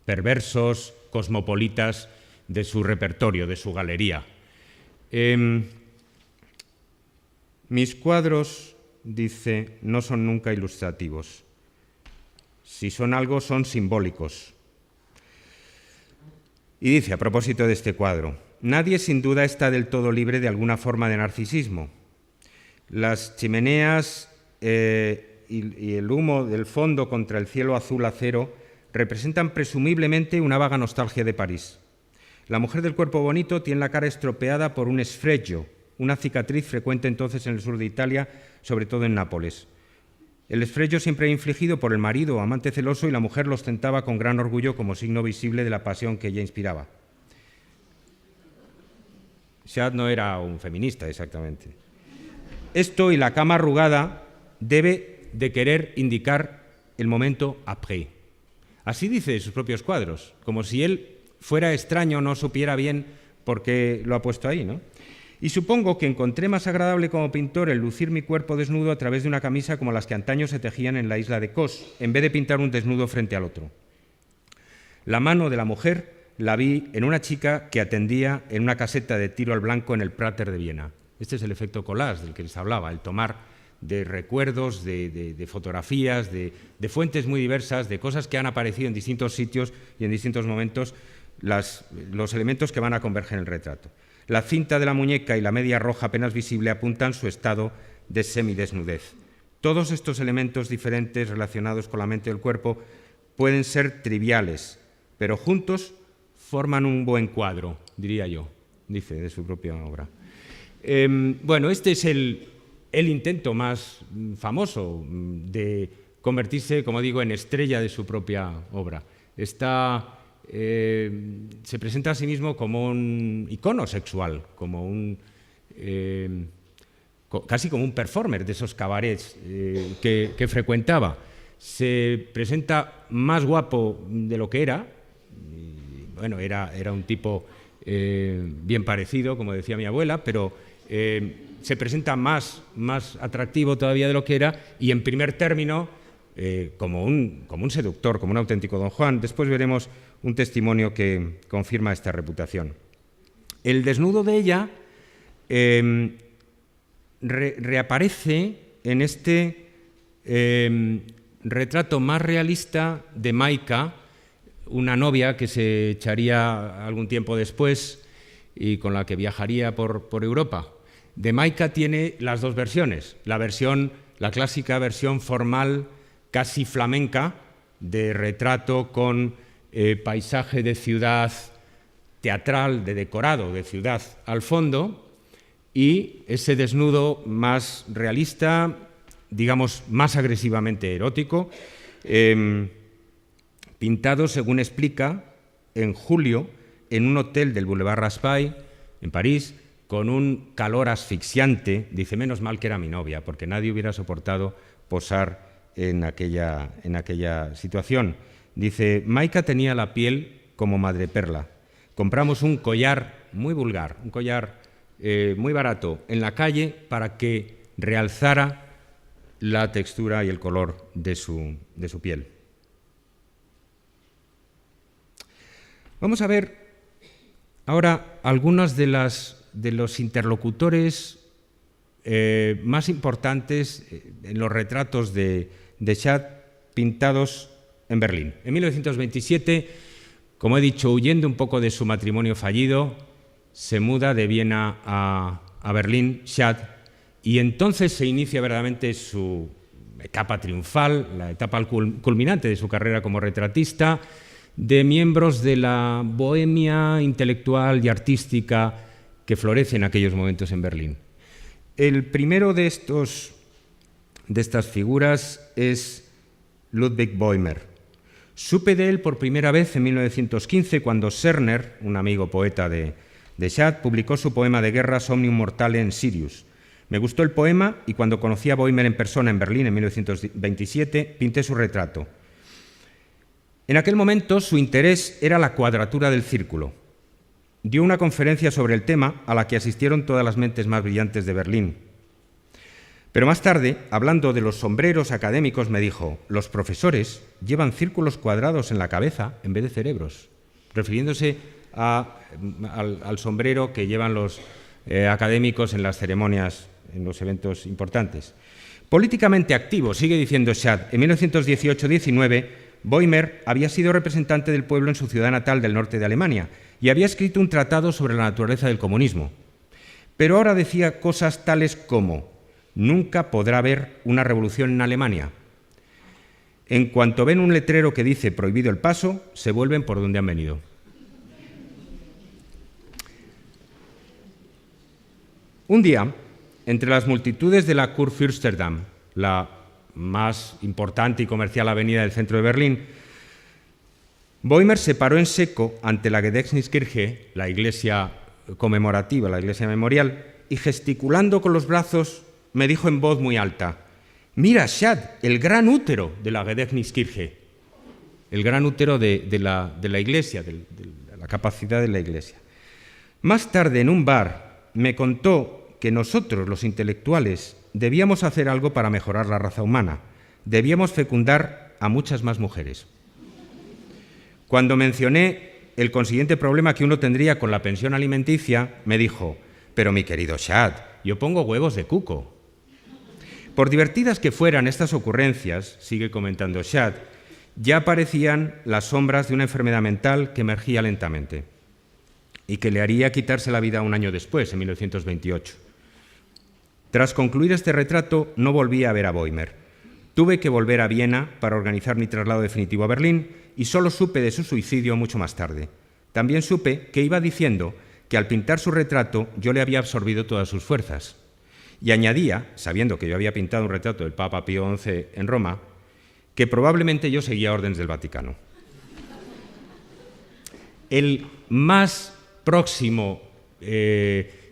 perversos, cosmopolitas de su repertorio, de su galería. Mis cuadros, dice, no son nunca ilustrativos. Si son algo, son simbólicos. Y dice, a propósito de este cuadro, nadie sin duda está del todo libre de alguna forma de narcisismo. Las chimeneas y el humo del fondo contra el cielo azul acero representan presumiblemente una vaga nostalgia de París. La mujer del cuerpo bonito tiene la cara estropeada por un sfregio, una cicatriz frecuente entonces en el sur de Italia, sobre todo en Nápoles. El sfregio siempre infligido por el marido o amante celoso y la mujer lo ostentaba con gran orgullo como signo visible de la pasión que ella inspiraba. Schad no era un feminista, exactamente. Esto y la cama arrugada debe de querer indicar el momento après. Así dice de sus propios cuadros, como si él fuera extraño, no supiera bien por qué lo ha puesto ahí, ¿no? Y supongo que encontré más agradable como pintor el lucir mi cuerpo desnudo a través de una camisa como las que antaño se tejían en la isla de Kos, en vez de pintar un desnudo frente al otro. La mano de la mujer la vi en una chica que atendía en una caseta de tiro al blanco en el Prater de Viena. Este es el efecto collage del que les hablaba, el tomar de recuerdos, de fotografías, de fuentes muy diversas, de cosas que han aparecido en distintos sitios y en distintos momentos, los elementos que van a converger en el retrato. La cinta de la muñeca y la media roja apenas visible apuntan su estado de semidesnudez. Todos estos elementos diferentes relacionados con la mente del cuerpo pueden ser triviales, pero juntos forman un buen cuadro, diría yo, dice de su propia obra. Bueno, este es el intento más famoso de convertirse, como digo, en estrella de su propia obra. Está se presenta a sí mismo como un icono sexual, como casi como un performer de esos cabarets que frecuentaba. Se presenta más guapo de lo que era. Bueno, era un tipo bien parecido, como decía mi abuela, pero se presenta más atractivo todavía de lo que era, y en primer término como un seductor, como un auténtico Don Juan. Después veremos un testimonio que confirma esta reputación. El desnudo de ella reaparece en este retrato más realista de Maika, una novia que se echaría algún tiempo después y con la que viajaría por Europa. De Maika tiene las dos versiones, la clásica versión formal, casi flamenca, de retrato con paisaje de ciudad teatral, de decorado de ciudad al fondo, y ese desnudo más realista, digamos más agresivamente erótico, pintado, según explica, en julio en un hotel del Boulevard Raspail, en París, con un calor asfixiante. Dice, menos mal que era mi novia, porque nadie hubiera soportado posar en aquella situación. Dice, Maika tenía la piel como madreperla. Compramos un collar muy vulgar, un collar muy barato en la calle para que realzara la textura y el color de su piel. Vamos a ver ahora algunos de los interlocutores más importantes en los retratos de Schad pintados en Berlín. En 1927, como he dicho, huyendo un poco de su matrimonio fallido, se muda de Viena a Berlín, Schad, y entonces se inicia verdaderamente su etapa triunfal, la etapa culminante de su carrera como retratista, de miembros de la bohemia intelectual y artística que florece en aquellos momentos en Berlín. El primero de estas figuras es Ludwig Bäumer. Supe de él por primera vez en 1915, cuando Serner, un amigo poeta de Schad, publicó su poema de guerra Somnium Mortale en Sirius. Me gustó el poema y cuando conocí a Bäumer en persona en Berlín en 1927, pinté su retrato. En aquel momento su interés era la cuadratura del círculo. Dio una conferencia sobre el tema a la que asistieron todas las mentes más brillantes de Berlín. Pero más tarde, hablando de los sombreros académicos, me dijo, los profesores llevan círculos cuadrados en la cabeza en vez de cerebros, refiriéndose al sombrero que llevan los académicos en las ceremonias, en los eventos importantes. Políticamente activo, sigue diciendo Schad, en 1918-19, Bäumer había sido representante del pueblo en su ciudad natal del norte de Alemania y había escrito un tratado sobre la naturaleza del comunismo. Pero ahora decía cosas tales como: nunca podrá haber una revolución en Alemania. En cuanto ven un letrero que dice prohibido el paso, se vuelven por donde han venido. Un día, entre las multitudes de la Kurfürstendamm, la más importante y comercial avenida del centro de Berlín, Bäumer se paró en seco ante la Gedächtniskirche, la iglesia conmemorativa, la iglesia memorial, y gesticulando con los brazos me dijo en voz muy alta: mira, Schad, el gran útero de la Gedächtniskirche, el gran útero de la iglesia, de la capacidad de la iglesia. Más tarde, en un bar, me contó que nosotros, los intelectuales, debíamos hacer algo para mejorar la raza humana. Debíamos fecundar a muchas más mujeres. Cuando mencioné el consiguiente problema que uno tendría con la pensión alimenticia, me dijo: pero mi querido Schad, yo pongo huevos de cuco. Por divertidas que fueran estas ocurrencias, sigue comentando Schad, ya aparecían las sombras de una enfermedad mental que emergía lentamente y que le haría quitarse la vida un año después, en 1928. Tras concluir este retrato, no volví a ver a Bäumer. Tuve que volver a Viena para organizar mi traslado definitivo a Berlín y solo supe de su suicidio mucho más tarde. También supe que iba diciendo que al pintar su retrato yo le había absorbido todas sus fuerzas. Y añadía, sabiendo que yo había pintado un retrato del Papa Pío XI en Roma, que probablemente yo seguía órdenes del Vaticano. el más próximo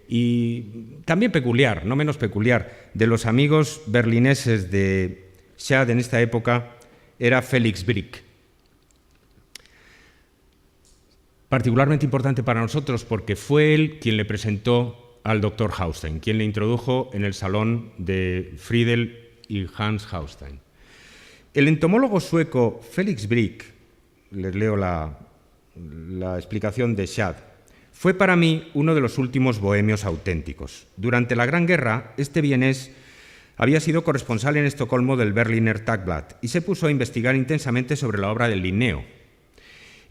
y también peculiar, no menos peculiar, de los amigos berlineses de Schad en esta época era Felix Brig. Particularmente importante para nosotros porque fue él quien le presentó al Dr. Haustein, quien le introdujo en el salón de Friedel y Hans Haustein. El entomólogo sueco Felix Brig, les leo la explicación de Schad, fue para mí uno de los últimos bohemios auténticos. Durante la Gran Guerra, este vienés había sido corresponsal en Estocolmo del Berliner Tagblatt y se puso a investigar intensamente sobre la obra del Linneo.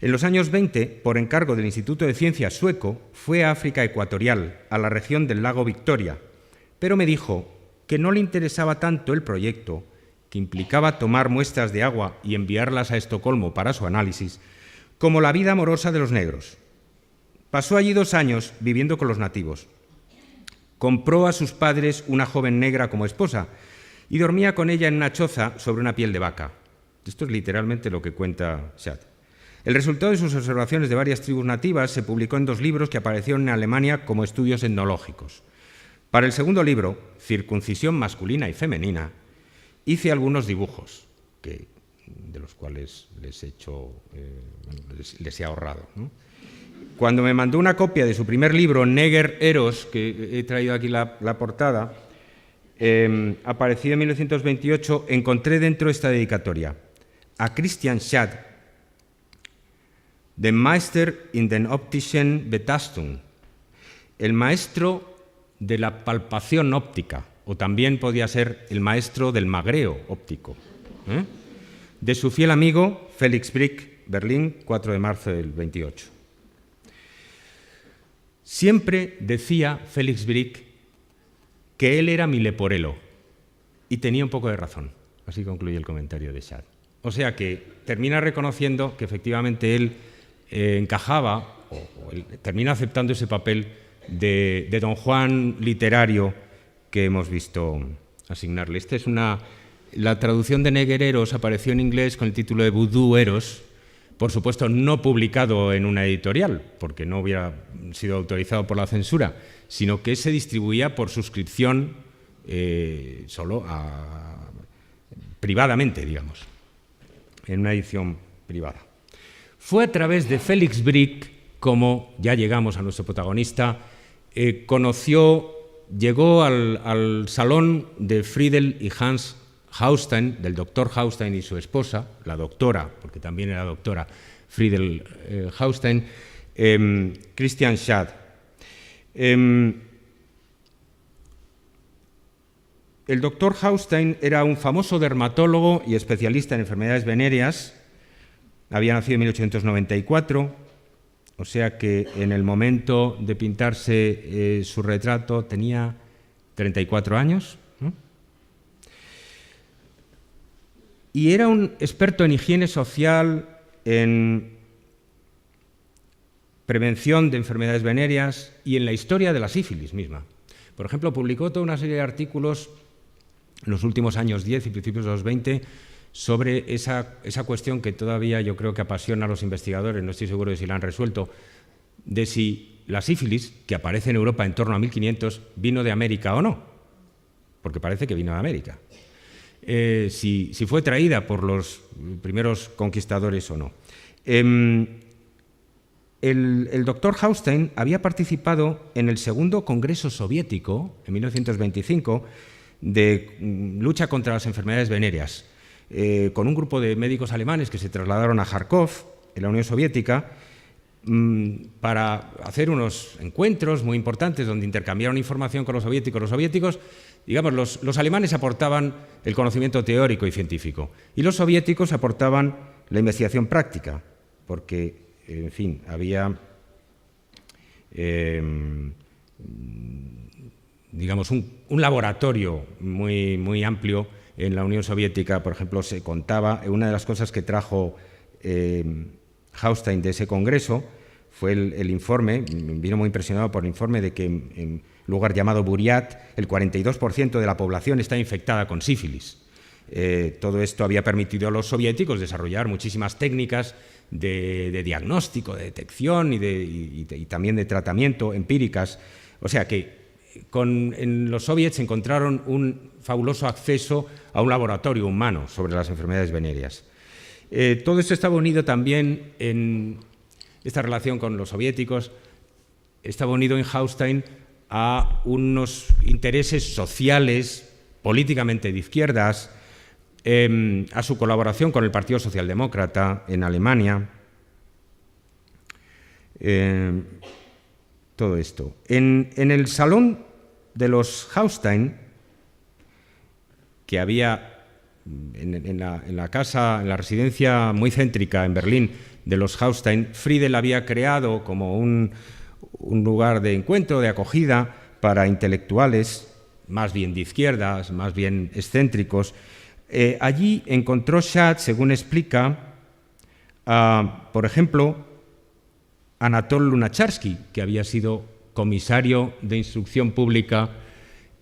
En los años 20, por encargo del Instituto de Ciencias sueco, fue a África Ecuatorial, a la región del lago Victoria, pero me dijo que no le interesaba tanto el proyecto, que implicaba tomar muestras de agua y enviarlas a Estocolmo para su análisis, como la vida amorosa de los negros. Pasó allí 2 años viviendo con los nativos. Compró a sus padres una joven negra como esposa y dormía con ella en una choza sobre una piel de vaca. Esto es literalmente lo que cuenta Schad. El resultado de sus observaciones de varias tribus nativas se publicó en 2 libros que aparecieron en Alemania como estudios etnológicos. Para el segundo libro, Circuncisión masculina y femenina, hice algunos dibujos, de los cuales les he ahorrado, ¿no? Cuando me mandó una copia de su primer libro, Neger Eros, que he traído aquí la portada, aparecido en 1928, encontré dentro esta dedicatoria: a Christian Schad, den Meister in den optischen Betastung, el maestro de la palpación óptica, o también podía ser el maestro del magreo óptico, de su fiel amigo Felix Brig, Berlín, 4 de marzo del 28. Siempre decía Felix Brig que él era mi leporelo, y tenía un poco de razón. Así concluye el comentario de Schad. O sea que termina reconociendo que efectivamente él encajaba, o él termina aceptando ese papel de don Juan literario que hemos visto asignarle. Esta es la traducción de Neger Eros apareció en inglés con el título de Voodoo Eros, por supuesto no publicado en una editorial, porque no hubiera sido autorizado por la censura, sino que se distribuía por suscripción solo privadamente, digamos, en una edición privada. Fue a través de Felix Brig, como ya llegamos a nuestro protagonista, llegó al salón de Friedel y Hans Haustein, del doctor Haustein y su esposa, la doctora, porque también era doctora, Friedel Haustein, Christian Schad. El doctor Haustein era un famoso dermatólogo y especialista en enfermedades venéreas. Había nacido en 1894, o sea que en el momento de pintarse su retrato tenía 34 años. Y era un experto en higiene social, en prevención de enfermedades venéreas y en la historia de la sífilis misma. Por ejemplo, publicó toda una serie de artículos en los últimos años 10 y principios de los 20 sobre esa cuestión que todavía yo creo que apasiona a los investigadores, no estoy seguro de si la han resuelto, de si la sífilis, que aparece en Europa en torno a 1500, vino de América o no, porque parece que vino de América. Si fue traída por los primeros conquistadores o no. El doctor Haustein había participado en el segundo Congreso Soviético, en 1925, de lucha contra las enfermedades venéreas, con un grupo de médicos alemanes que se trasladaron a Kharkov, en la Unión Soviética, para hacer unos encuentros muy importantes donde intercambiaron información con los soviéticos. Los soviéticos, digamos, los alemanes aportaban el conocimiento teórico y científico y los soviéticos aportaban la investigación práctica, porque, en fin, había, digamos, un laboratorio muy amplio en la Unión Soviética. Por ejemplo, se contaba, una de las cosas que trajo Haustein de ese congreso fue el informe, vino muy impresionado por el informe de que en un lugar llamado Buriat el 42% de la población está infectada con sífilis. Todo esto había permitido a los soviéticos desarrollar muchísimas técnicas de diagnóstico, de detección y también de tratamiento empíricas. O sea que en los soviets encontraron un fabuloso acceso a un laboratorio humano sobre las enfermedades venéreas. Todo esto estaba unido también en esta relación con los soviéticos, estaba unido en Haustein a unos intereses sociales, políticamente de izquierdas, a su colaboración con el Partido Socialdemócrata en Alemania. Todo esto. En el salón de los Haustein, que había en la casa, en la residencia muy céntrica en Berlín de los Haustein, Friedel había creado como un lugar de encuentro, de acogida para intelectuales, más bien de izquierdas, más bien excéntricos. Allí encontró Schad, según explica, por ejemplo, Anatol Lunacharsky, que había sido comisario de instrucción pública,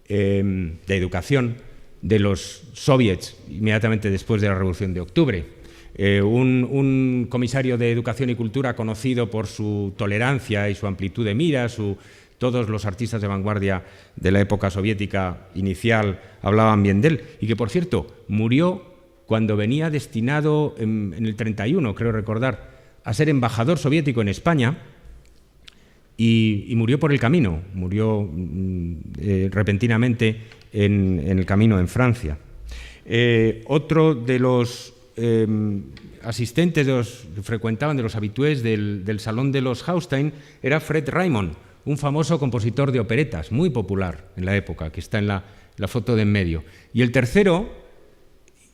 de educación, de los soviets inmediatamente después de la Revolución de Octubre. Un comisario de educación y cultura conocido por su tolerancia y su amplitud de miras. Todos los artistas de vanguardia de la época soviética inicial hablaban bien de él, y que, por cierto, murió cuando venía destinado en el 31, creo recordar, a ser embajador soviético en España, y murió por el camino, murió repentinamente en el camino en Francia. Otro de los asistentes, frecuentaban, de los habitués del salón de los Haustein, era Fred Raimond, un famoso compositor de operetas, muy popular en la época, que está en la foto de en medio. Y el tercero,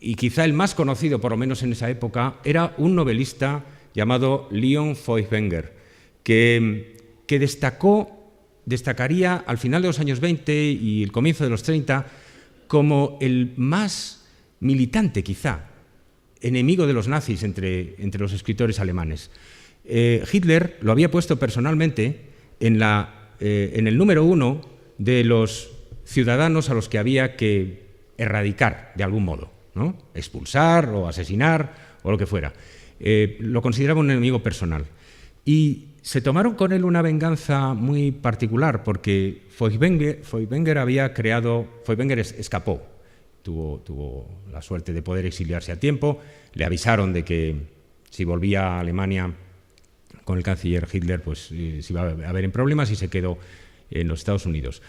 y quizá el más conocido, por lo menos en esa época, era un novelista llamado Leon Feuchtwanger, que destacaría al final de los años 20 y el comienzo de los 30 como el más militante, quizá, enemigo de los nazis entre los escritores alemanes. Hitler lo había puesto personalmente en el número 1 de los ciudadanos a los que había que erradicar de algún modo, ¿no? Expulsar o asesinar o lo que fuera. Lo consideraba un enemigo personal. Y se tomaron con él una venganza muy particular, porque Feuchtwanger escapó, tuvo la suerte de poder exiliarse a tiempo. Le avisaron de que si volvía a Alemania con el canciller Hitler, pues se iba a ver en problemas, y se quedó en los Estados Unidos.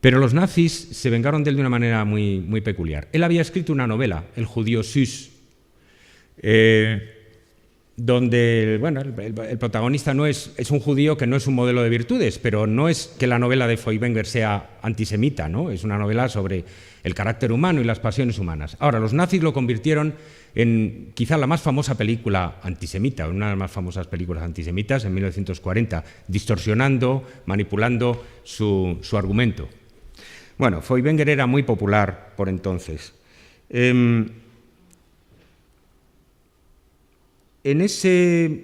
Pero los nazis se vengaron de él de una manera muy, muy peculiar. Él había escrito una novela, El judío Süß, donde el protagonista es un judío que no es un modelo de virtudes, pero no es que la novela de Feuchtwanger sea antisemita, ¿no? Es una novela sobre el carácter humano y las pasiones humanas. Ahora, los nazis lo convirtieron en quizá la más famosa película antisemita, una de las más famosas películas antisemitas, en 1940, distorsionando, manipulando su argumento. Bueno, Feuchtwanger era muy popular por entonces. En ese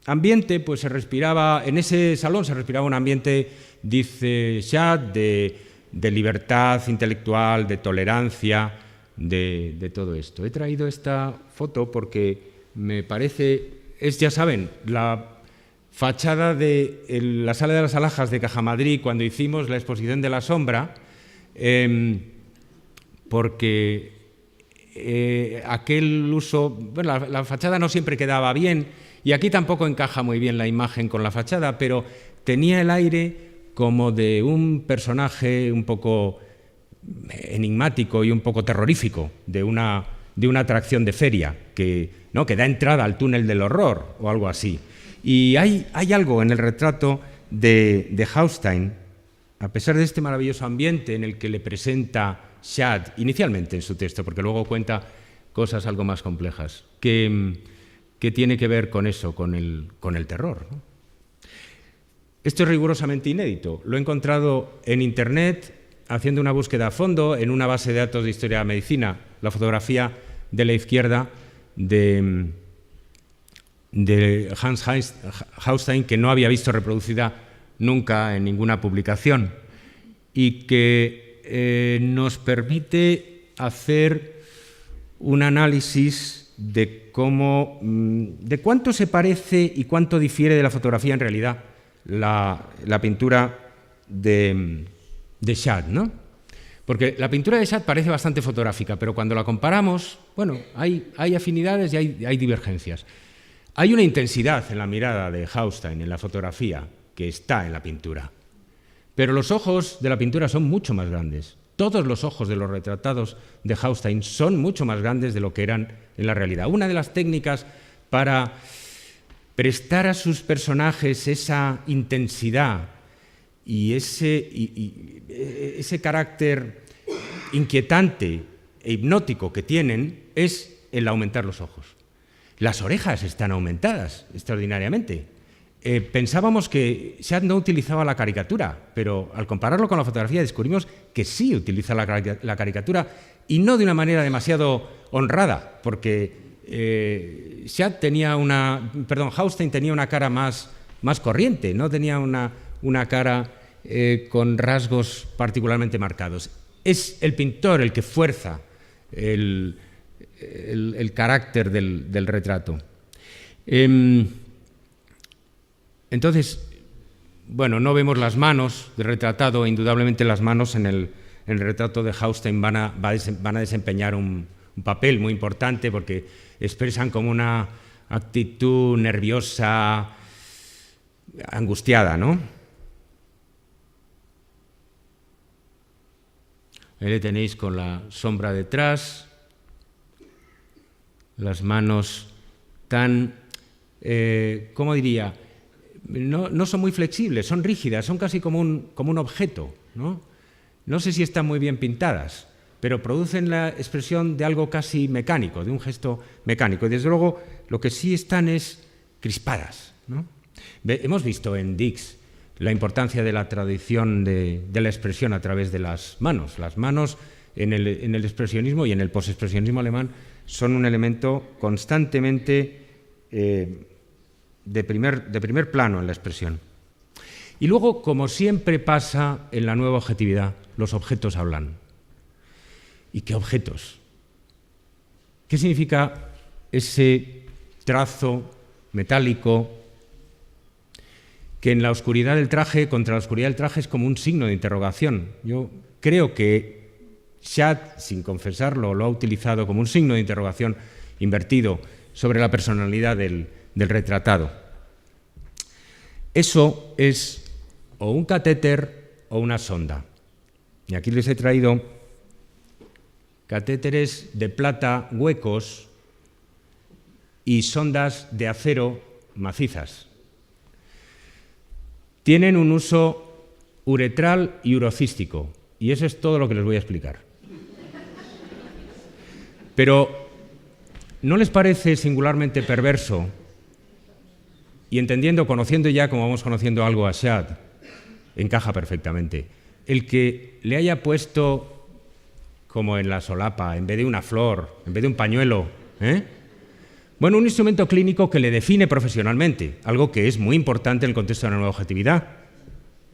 ambiente, pues se respiraba, en ese salón se respiraba un ambiente, dice Schad, de libertad intelectual, de tolerancia, de todo esto. He traído esta foto porque me parece, ya saben, la fachada de la Sala de las Alhajas de Cajamadrid cuando hicimos la exposición de la sombra, porque aquel uso, bueno, la fachada no siempre quedaba bien, y aquí tampoco encaja muy bien la imagen con la fachada, pero tenía el aire como de un personaje un poco enigmático y un poco terrorífico, de una atracción de feria que da entrada al túnel del horror o algo así. Y hay algo en el retrato de Haustein, a pesar de este maravilloso ambiente en el que le presenta Schad, inicialmente en su texto, porque luego cuenta cosas algo más complejas, que tiene que ver con eso, con el terror, ¿no? Esto es rigurosamente inédito. Lo he encontrado en Internet, haciendo una búsqueda a fondo, en una base de datos de historia de la medicina, la fotografía de la izquierda de Hans Haustein, que no había visto reproducida nunca en ninguna publicación, y que nos permite hacer un análisis de cómo, de cuánto se parece y cuánto difiere de la fotografía en realidad la pintura de Chade, ¿no? Porque la pintura de Chade parece bastante fotográfica, pero cuando la comparamos, bueno, hay afinidades y hay divergencias. Hay una intensidad en la mirada de Haustein, en la fotografía, que está en la pintura. Pero los ojos de la pintura son mucho más grandes. Todos los ojos de los retratados de Haustein son mucho más grandes de lo que eran en la realidad. Una de las técnicas para prestar a sus personajes esa intensidad y ese carácter inquietante e hipnótico que tienen es el aumentar los ojos. Las orejas están aumentadas extraordinariamente. Pensábamos que Chade no utilizaba la caricatura, pero al compararlo con la fotografía descubrimos que sí utiliza la caricatura y no de una manera demasiado honrada, porque Haustein tenía una cara más corriente, no tenía una cara con rasgos particularmente marcados. Es el pintor el que fuerza el carácter del retrato. Entonces, bueno, no vemos las manos del retratado. Indudablemente las manos en el retrato de Haustein van a desempeñar un papel muy importante porque expresan como una actitud nerviosa, angustiada, ¿no? Ahí le tenéis con la sombra detrás, las manos tan, ¿cómo diría? No son muy flexibles, son rígidas, son casi como un objeto, ¿no? No sé si están muy bien pintadas, pero producen la expresión de algo casi mecánico, de un gesto mecánico. Y desde luego lo que sí están es crispadas, ¿no? Hemos visto en Dix la importancia de la tradición de la expresión a través de las manos. Las manos en el expresionismo y en el posexpresionismo alemán son un elemento constantemente de primer plano en la expresión. Y luego, como siempre pasa en la nueva objetividad, los objetos hablan. ¿Y qué objetos? ¿Qué significa ese trazo metálico que en la oscuridad del traje, contra la oscuridad del traje, es como un signo de interrogación? Yo creo que Chade, sin confesarlo, lo ha utilizado como un signo de interrogación invertido sobre la personalidad del retratado. Eso es o un catéter o una sonda. Y aquí les he traído catéteres de plata huecos y sondas de acero macizas. Tienen un uso uretral y urocístico, y eso es todo lo que les voy a explicar. Pero ¿no les parece singularmente perverso? Y entendiendo, conociendo ya como vamos conociendo algo a Chade, encaja perfectamente. El que le haya puesto, como en la solapa, en vez de una flor, en vez de un pañuelo, bueno, un instrumento clínico que le define profesionalmente, algo que es muy importante en el contexto de la nueva objetividad.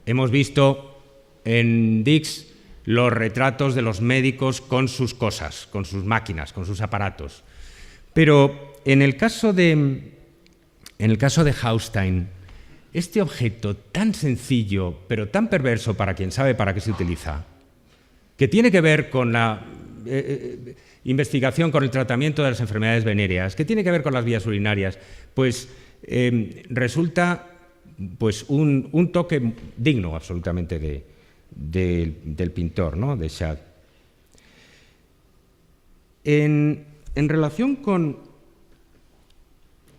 Hemos visto en Dix los retratos de los médicos con sus cosas, con sus máquinas, con sus aparatos. Pero en el caso de Haustein, este objeto tan sencillo, pero tan perverso para quien sabe para qué se utiliza, que tiene que ver con la investigación, con el tratamiento de las enfermedades venéreas, que tiene que ver con las vías urinarias, pues resulta pues, un toque digno absolutamente del pintor, ¿no?, de Chade. En relación con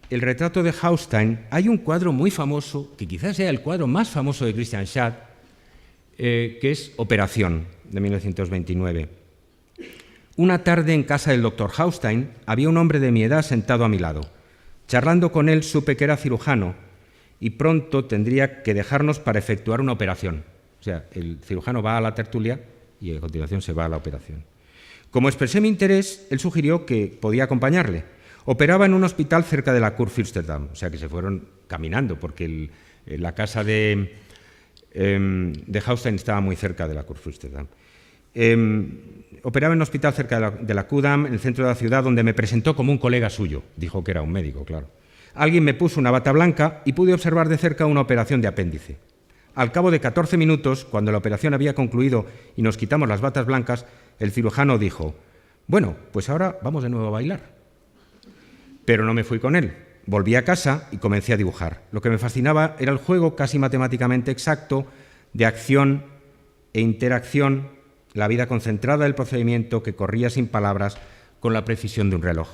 el retrato de Haustein, hay un cuadro muy famoso, que quizás sea el cuadro más famoso de Christian Schad, que es Operación, de 1929. Una tarde en casa del doctor Haustein había un hombre de mi edad sentado a mi lado. Charlando con él supe que era cirujano y pronto tendría que dejarnos para efectuar una operación. O sea, el cirujano va a la tertulia y a continuación se va a la operación. Como expresé mi interés, él sugirió que podía acompañarle. Operaba en un hospital cerca de la Kurfürstendamm, o sea que se fueron caminando, porque la casa de Haustein estaba muy cerca de la Kurfürstendamm. Operaba en un hospital cerca de la Kudam, en el centro de la ciudad, donde me presentó como un colega suyo. Dijo que era un médico, claro. Alguien me puso una bata blanca y pude observar de cerca una operación de apéndice. Al cabo de 14 minutos, cuando la operación había concluido y nos quitamos las batas blancas, el cirujano dijo: «Bueno, pues ahora vamos de nuevo a bailar». Pero no me fui con él. Volví a casa y comencé a dibujar. Lo que me fascinaba era el juego casi matemáticamente exacto de acción e interacción, la vida concentrada del procedimiento que corría sin palabras con la precisión de un reloj.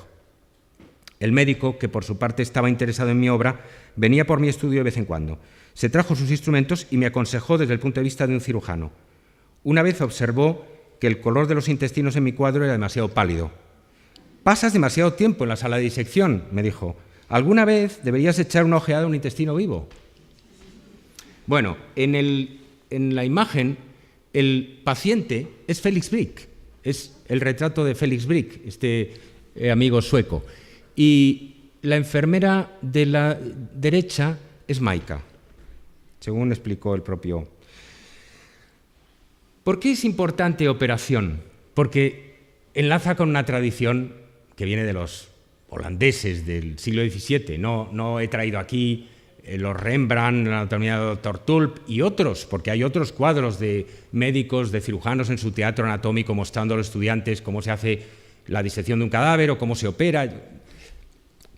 El médico, que por su parte estaba interesado en mi obra, venía por mi estudio de vez en cuando. Se trajo sus instrumentos y me aconsejó desde el punto de vista de un cirujano. Una vez observó que el color de los intestinos en mi cuadro era demasiado pálido. «Pasas demasiado tiempo en la sala de disección», me dijo. «Alguna vez deberías echar una ojeada a un intestino vivo». Bueno, en la imagen, el paciente es Felix Brig, es el retrato de Felix Brig, este amigo sueco. Y la enfermera de la derecha es Maika, según explicó el propio. ¿Por qué es importante operación? Porque enlaza con una tradición que viene de los holandeses del siglo XVII. No he traído aquí los Rembrandt, la anatomía del Dr. Tulp y otros, porque hay otros cuadros de médicos, de cirujanos en su teatro anatómico mostrando a los estudiantes cómo se hace la disección de un cadáver o cómo se opera.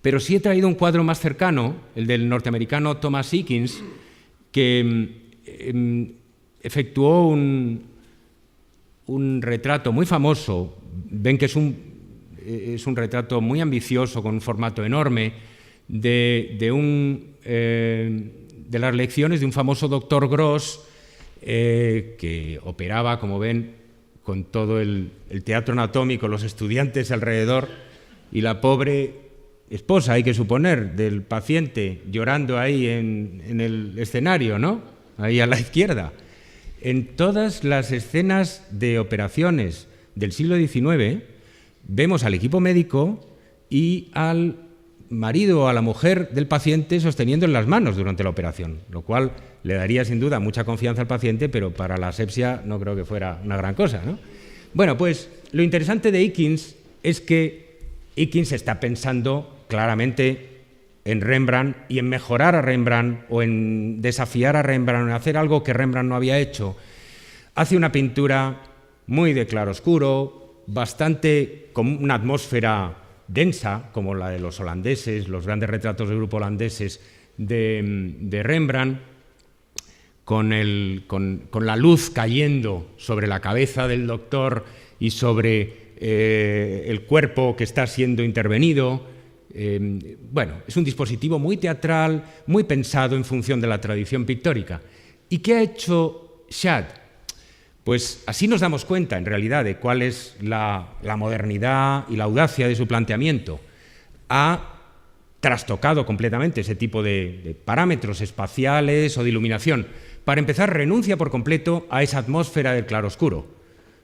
Pero sí he traído un cuadro más cercano, el del norteamericano Thomas Eakins, que efectuó un retrato muy famoso. Ven que es un retrato muy ambicioso, con un formato enorme, de las lecciones de un famoso doctor Gross, que operaba, como ven, con todo el teatro anatómico, los estudiantes alrededor, y la pobre esposa, hay que suponer, del paciente llorando ahí en el escenario, ¿no? Ahí a la izquierda. En todas las escenas de operaciones del siglo XIX vemos al equipo médico y al marido o a la mujer del paciente sosteniendo en las manos durante la operación, lo cual le daría sin duda mucha confianza al paciente, pero para la asepsia no creo que fuera una gran cosa, ¿no? Bueno, pues lo interesante de Eakins es que Eakins está pensando claramente en Rembrandt y en mejorar a Rembrandt o en desafiar a Rembrandt, en hacer algo que Rembrandt no había hecho. Hace una pintura muy de claroscuro, bastante con una atmósfera densa, como la de los holandeses, los grandes retratos del grupo holandeses de Rembrandt, con la luz cayendo sobre la cabeza del doctor y sobre el cuerpo que está siendo intervenido. Bueno, es un dispositivo muy teatral, muy pensado en función de la tradición pictórica. ¿Y qué ha hecho Schad? Pues así nos damos cuenta, en realidad, de cuál es la modernidad y la audacia de su planteamiento. Ha trastocado completamente ese tipo de parámetros espaciales o de iluminación. Para empezar, renuncia por completo a esa atmósfera del claroscuro.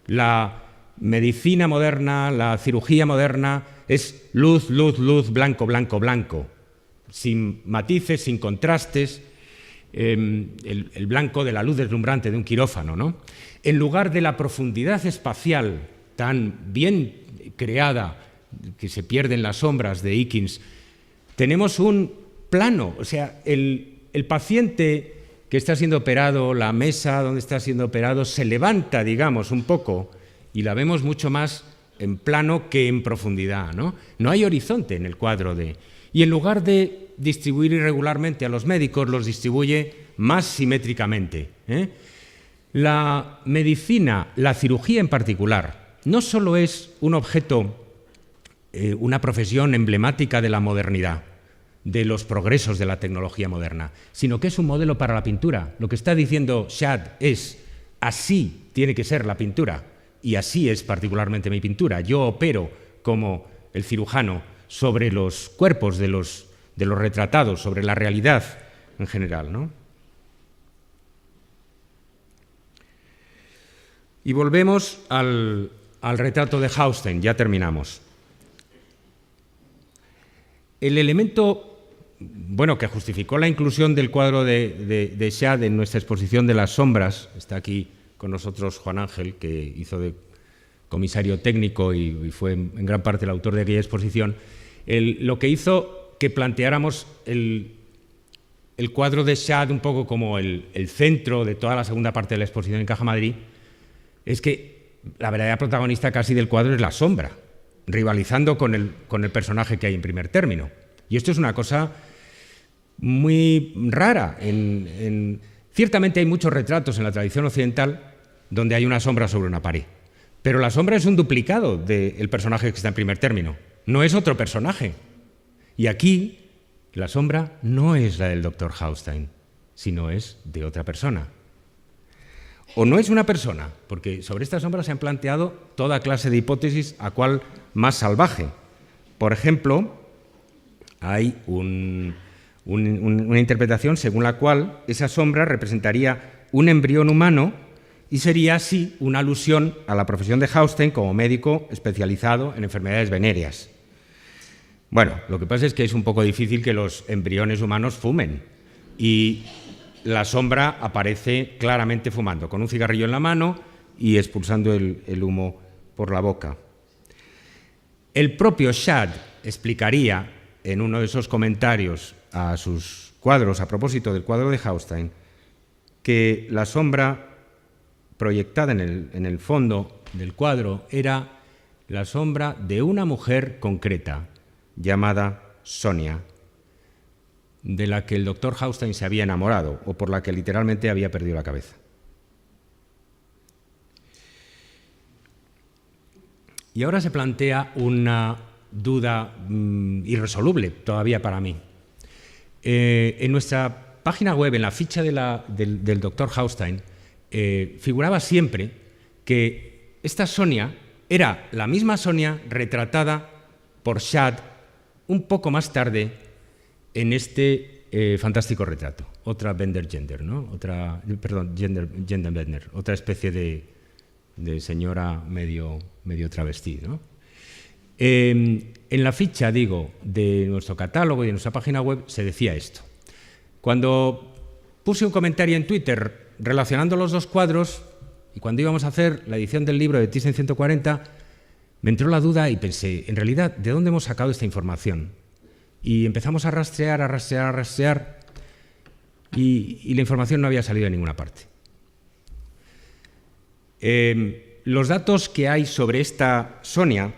La medicina moderna, la cirugía moderna, es luz, luz, luz, blanco, blanco, blanco, sin matices, sin contrastes, el blanco de la luz deslumbrante de un quirófano, ¿no? En lugar de la profundidad espacial tan bien creada que se pierde en las sombras de Eakins, tenemos un plano, o sea, el paciente que está siendo operado, la mesa donde está siendo operado, se levanta, digamos, un poco y la vemos mucho más en plano que en profundidad, ¿no? No hay horizonte en el cuadro Y en lugar de distribuir irregularmente a los médicos, los distribuye más simétricamente, ¿eh? La medicina, la cirugía en particular, no solo es un objeto, una profesión emblemática de la modernidad, de los progresos de la tecnología moderna, sino que es un modelo para la pintura. Lo que está diciendo Schad es: así tiene que ser la pintura, y así es particularmente mi pintura. Yo opero como el cirujano sobre los cuerpos de los retratados, sobre la realidad en general, ¿no? Y volvemos al retrato de Hausten, ya terminamos. El elemento, bueno, que justificó la inclusión del cuadro de Schad en nuestra exposición de las sombras, está aquí con nosotros Juan Ángel, que hizo de comisario técnico y fue en gran parte el autor de aquella exposición, lo que hizo que planteáramos el cuadro de Shad un poco como el centro de toda la segunda parte de la exposición en Caja Madrid, es que la verdadera protagonista casi del cuadro es la sombra, rivalizando con el personaje que hay en primer término. Y esto es una cosa muy rara. Ciertamente hay muchos retratos en la tradición occidental donde hay una sombra sobre una pared, pero la sombra es un duplicado del personaje que está en primer término, no es otro personaje. Y aquí la sombra no es la del Dr. Haustein, sino es de otra persona. O no es una persona, porque sobre esta sombra se han planteado toda clase de hipótesis, a cual más salvaje. Por ejemplo, hay una interpretación según la cual esa sombra representaría un embrión humano y sería así una alusión a la profesión de Haustein como médico especializado en enfermedades venéreas. Bueno, lo que pasa es que es un poco difícil que los embriones humanos fumen y la sombra aparece claramente fumando, con un cigarrillo en la mano y expulsando el humo por la boca. El propio Shad explicaría en uno de esos comentarios a sus cuadros, a propósito del cuadro de Haustein, que la sombra proyectada en el fondo del cuadro era la sombra de una mujer concreta, llamada Sonia, de la que el doctor Haustein se había enamorado o por la que literalmente había perdido la cabeza. Y ahora se plantea una duda irresoluble todavía para mí. En nuestra página web, en la ficha del doctor Haustein, figuraba siempre que esta Sonia era la misma Sonia retratada por Shad un poco más tarde en este fantástico retrato, otra Bender-Gender, ¿no? Gender-Bender, otra especie de señora medio travesti, ¿no? En la ficha, digo, de nuestro catálogo y de nuestra página web se decía esto. Cuando puse un comentario en Twitter relacionando los dos cuadros y cuando íbamos a hacer la edición del libro de Thyssen-140, me entró la duda y pensé, en realidad, ¿de dónde hemos sacado esta información? Y empezamos a rastrear y la información no había salido de ninguna parte. Los datos que hay sobre esta Sonia,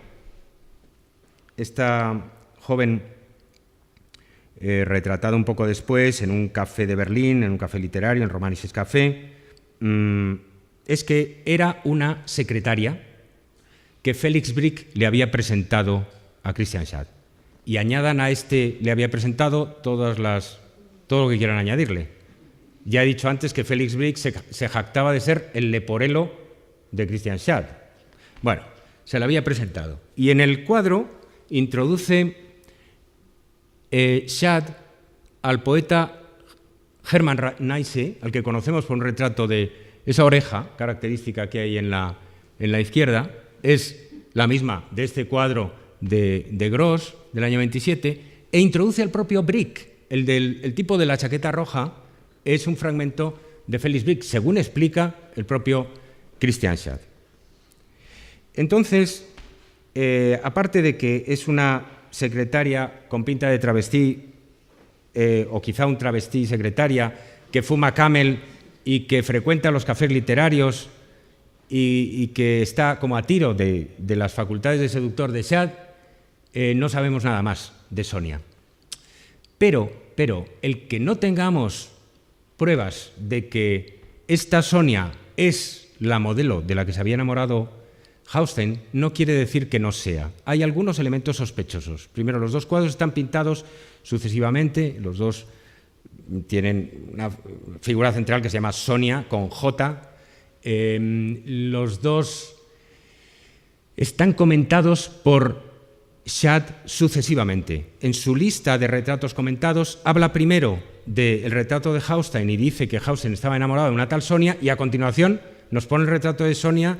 esta joven retratada un poco después en un café de Berlín, en un café literario, en Romanisches Café, es que era una secretaria que Felix Brig le había presentado a Christian Schad. Y añadan a este, le había presentado todo lo que quieran añadirle. Ya he dicho antes que Felix Brig se jactaba de ser el leporelo de Christian Schad. Bueno, se le había presentado. Y en el cuadro introduce Schad al poeta Hermann Neisse, al que conocemos por un retrato de esa oreja característica que hay en la izquierda. Es la misma de este cuadro de Gross, del año 27, e introduce al propio Brig. El tipo de la chaqueta roja es un fragmento de Felix Brig, según explica el propio Christian Schad. Entonces, aparte de que es una secretaria con pinta de travestí, o quizá un travestí secretaria, que fuma Camel y que frecuenta los cafés literarios y que está como a tiro de las facultades de seductor de Schad, no sabemos nada más de Sonia. Pero el que no tengamos pruebas de que esta Sonia es la modelo de la que se había enamorado Haustein no quiere decir que no sea. Hay algunos elementos sospechosos. Primero, los dos cuadros están pintados sucesivamente, los dos tienen una figura central que se llama Sonia con J. Los dos están comentados por Schad sucesivamente. En su lista de retratos comentados habla primero del retrato de Haustein y dice que Haustein estaba enamorado de una tal Sonia, y a continuación nos pone el retrato de Sonia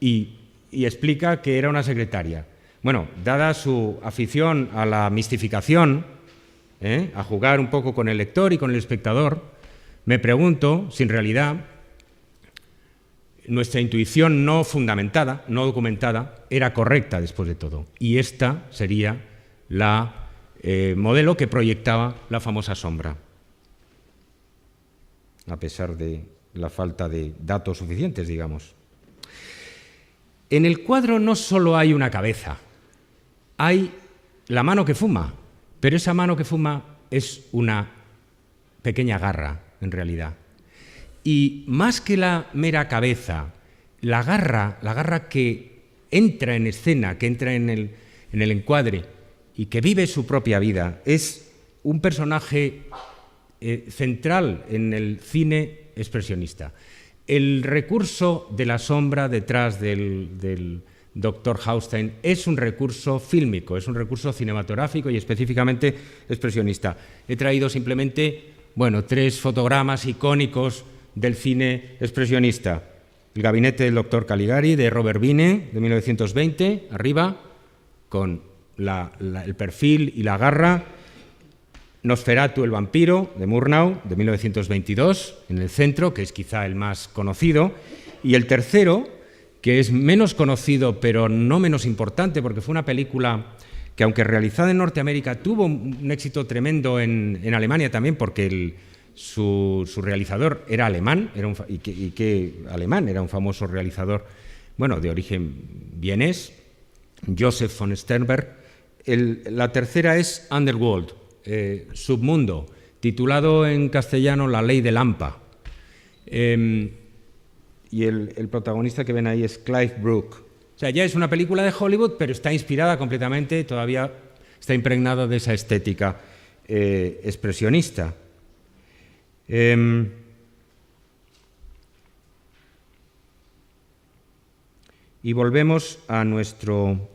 y explica que era una secretaria. Bueno, dada su afición a la mistificación, a jugar un poco con el lector y con el espectador, me pregunto si en realidad nuestra intuición no fundamentada, no documentada, era correcta después de todo. Y esta sería la modelo que proyectaba la famosa sombra, a pesar de la falta de datos suficientes, digamos. En el cuadro no solo hay una cabeza, hay la mano que fuma, pero esa mano que fuma es una pequeña garra, en realidad. Y más que la mera cabeza, la garra que entra en escena, que entra en el encuadre y que vive su propia vida, es un personaje central en el cine expresionista. El recurso de la sombra detrás del Dr. Haustein es un recurso fílmico, es un recurso cinematográfico y específicamente expresionista. He traído simplemente, bueno, 3 fotogramas icónicos del cine expresionista. El gabinete del Dr. Caligari, de Robert Wiene, de 1920, arriba, con el perfil y la garra. Nosferatu, el vampiro, de Murnau, de 1922, en el centro, que es quizá el más conocido. Y el tercero, que es menos conocido, pero no menos importante, porque fue una película que, aunque realizada en Norteamérica, tuvo un éxito tremendo en Alemania también, porque su realizador era alemán, era un famoso realizador, bueno, de origen vienés, Joseph von Sternberg. La tercera es Underworld, Submundo, titulado en castellano La ley de Lampa. Y el protagonista que ven ahí es Clive Brook. O sea, ya es una película de Hollywood, pero está inspirada completamente, todavía está impregnada de esa estética expresionista. Y volvemos a nuestro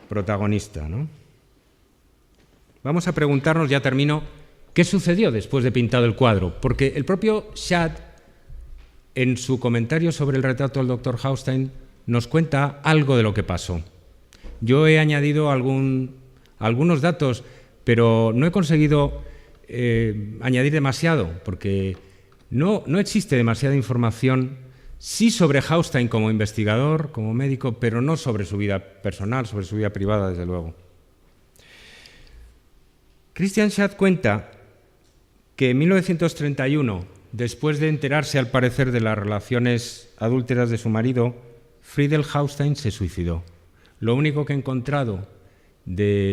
protagonista, ¿no? Vamos a preguntarnos, ya termino, ¿qué sucedió después de pintado el cuadro? Porque el propio Schad, en su comentario sobre el retrato del Dr. Haustein, nos cuenta algo de lo que pasó. Yo he añadido algunos datos, pero no he conseguido añadir demasiado, porque no existe demasiada información, sí sobre Haustein como investigador, como médico, pero no sobre su vida personal, sobre su vida privada, desde luego. Christian Schad cuenta que en 1931, después de enterarse al parecer de las relaciones adúlteras de su marido, Friedel Haustein se suicidó. Lo único que he encontrado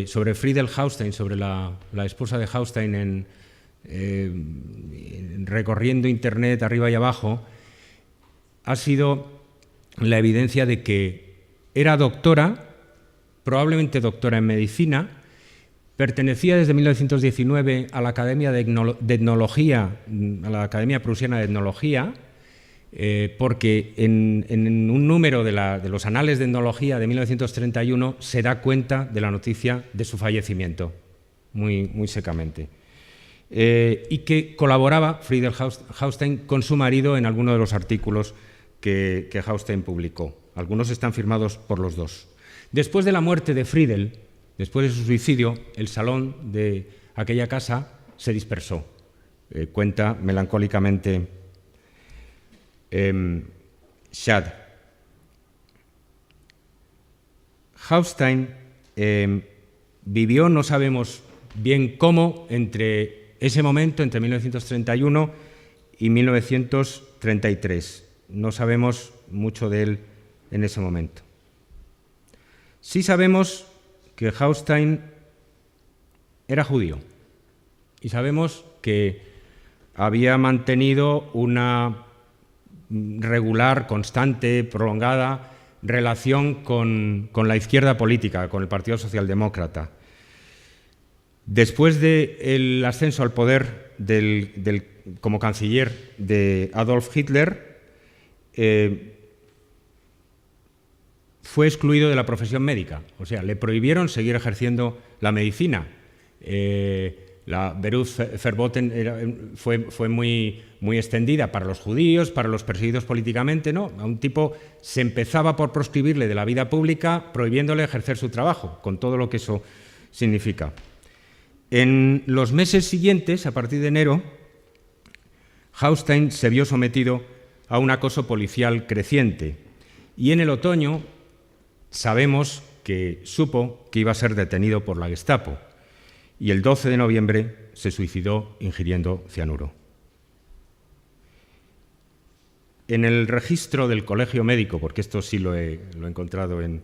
sobre Friedel Haustein, sobre la esposa de Haustein, recorriendo Internet arriba y abajo, ha sido la evidencia de que era doctora, probablemente doctora en medicina. Pertenecía desde 1919 a la Academia de Etnología, a la Academia Prusiana de Etnología, porque en un número de los Anales de Etnología de 1931 se da cuenta de la noticia de su fallecimiento, muy secamente. Y que colaboraba Friedel Haustein con su marido en alguno de los artículos que Haustein publicó. Algunos están firmados por los dos. Después de la muerte de Friedel, después de su suicidio, el salón de aquella casa se dispersó. Cuenta melancólicamente Schad. Haustein vivió, no sabemos bien cómo, entre ese momento, entre 1931 y 1933. No sabemos mucho de él en ese momento. Sí sabemos que Haustein era judío y sabemos que había mantenido una regular, constante, prolongada relación con la izquierda política, con el Partido Socialdemócrata. Después del ascenso al poder como canciller de Adolf Hitler, fue excluido de la profesión médica, o sea, le prohibieron seguir ejerciendo la medicina. La Berufsverboten fue muy extendida para los judíos, para los perseguidos políticamente, ¿no? A un tipo se empezaba por proscribirle de la vida pública, prohibiéndole ejercer su trabajo, con todo lo que eso significa. En los meses siguientes, a partir de enero, Haustein se vio sometido a un acoso policial creciente. Y en el otoño sabemos que supo que iba a ser detenido por la Gestapo y el 12 de noviembre se suicidó ingiriendo cianuro. En el registro del Colegio Médico, porque esto sí lo he encontrado en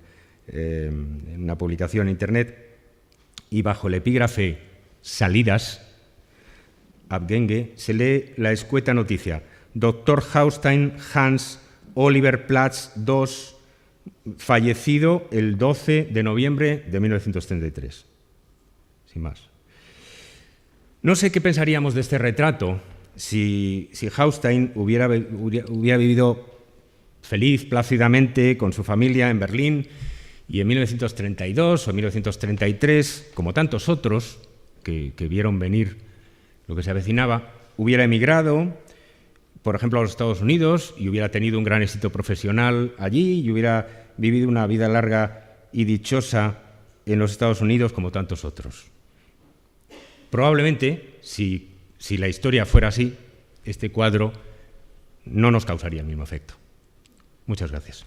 una publicación en Internet, y bajo el epígrafe Salidas, Abgenge, se lee la escueta noticia: Dr. Haustein Hans Oliver Platz II, fallecido el 12 de noviembre de 1933. Sin más. No sé qué pensaríamos de este retrato si Haustein hubiera vivido feliz, plácidamente, con su familia en Berlín, y en 1932 o 1933, como tantos otros que vieron venir lo que se avecinaba, hubiera emigrado, por ejemplo, a los Estados Unidos, y hubiera tenido un gran éxito profesional allí, y hubiera vivido una vida larga y dichosa en los Estados Unidos, como tantos otros. Probablemente, si la historia fuera así, este cuadro no nos causaría el mismo efecto. Muchas gracias.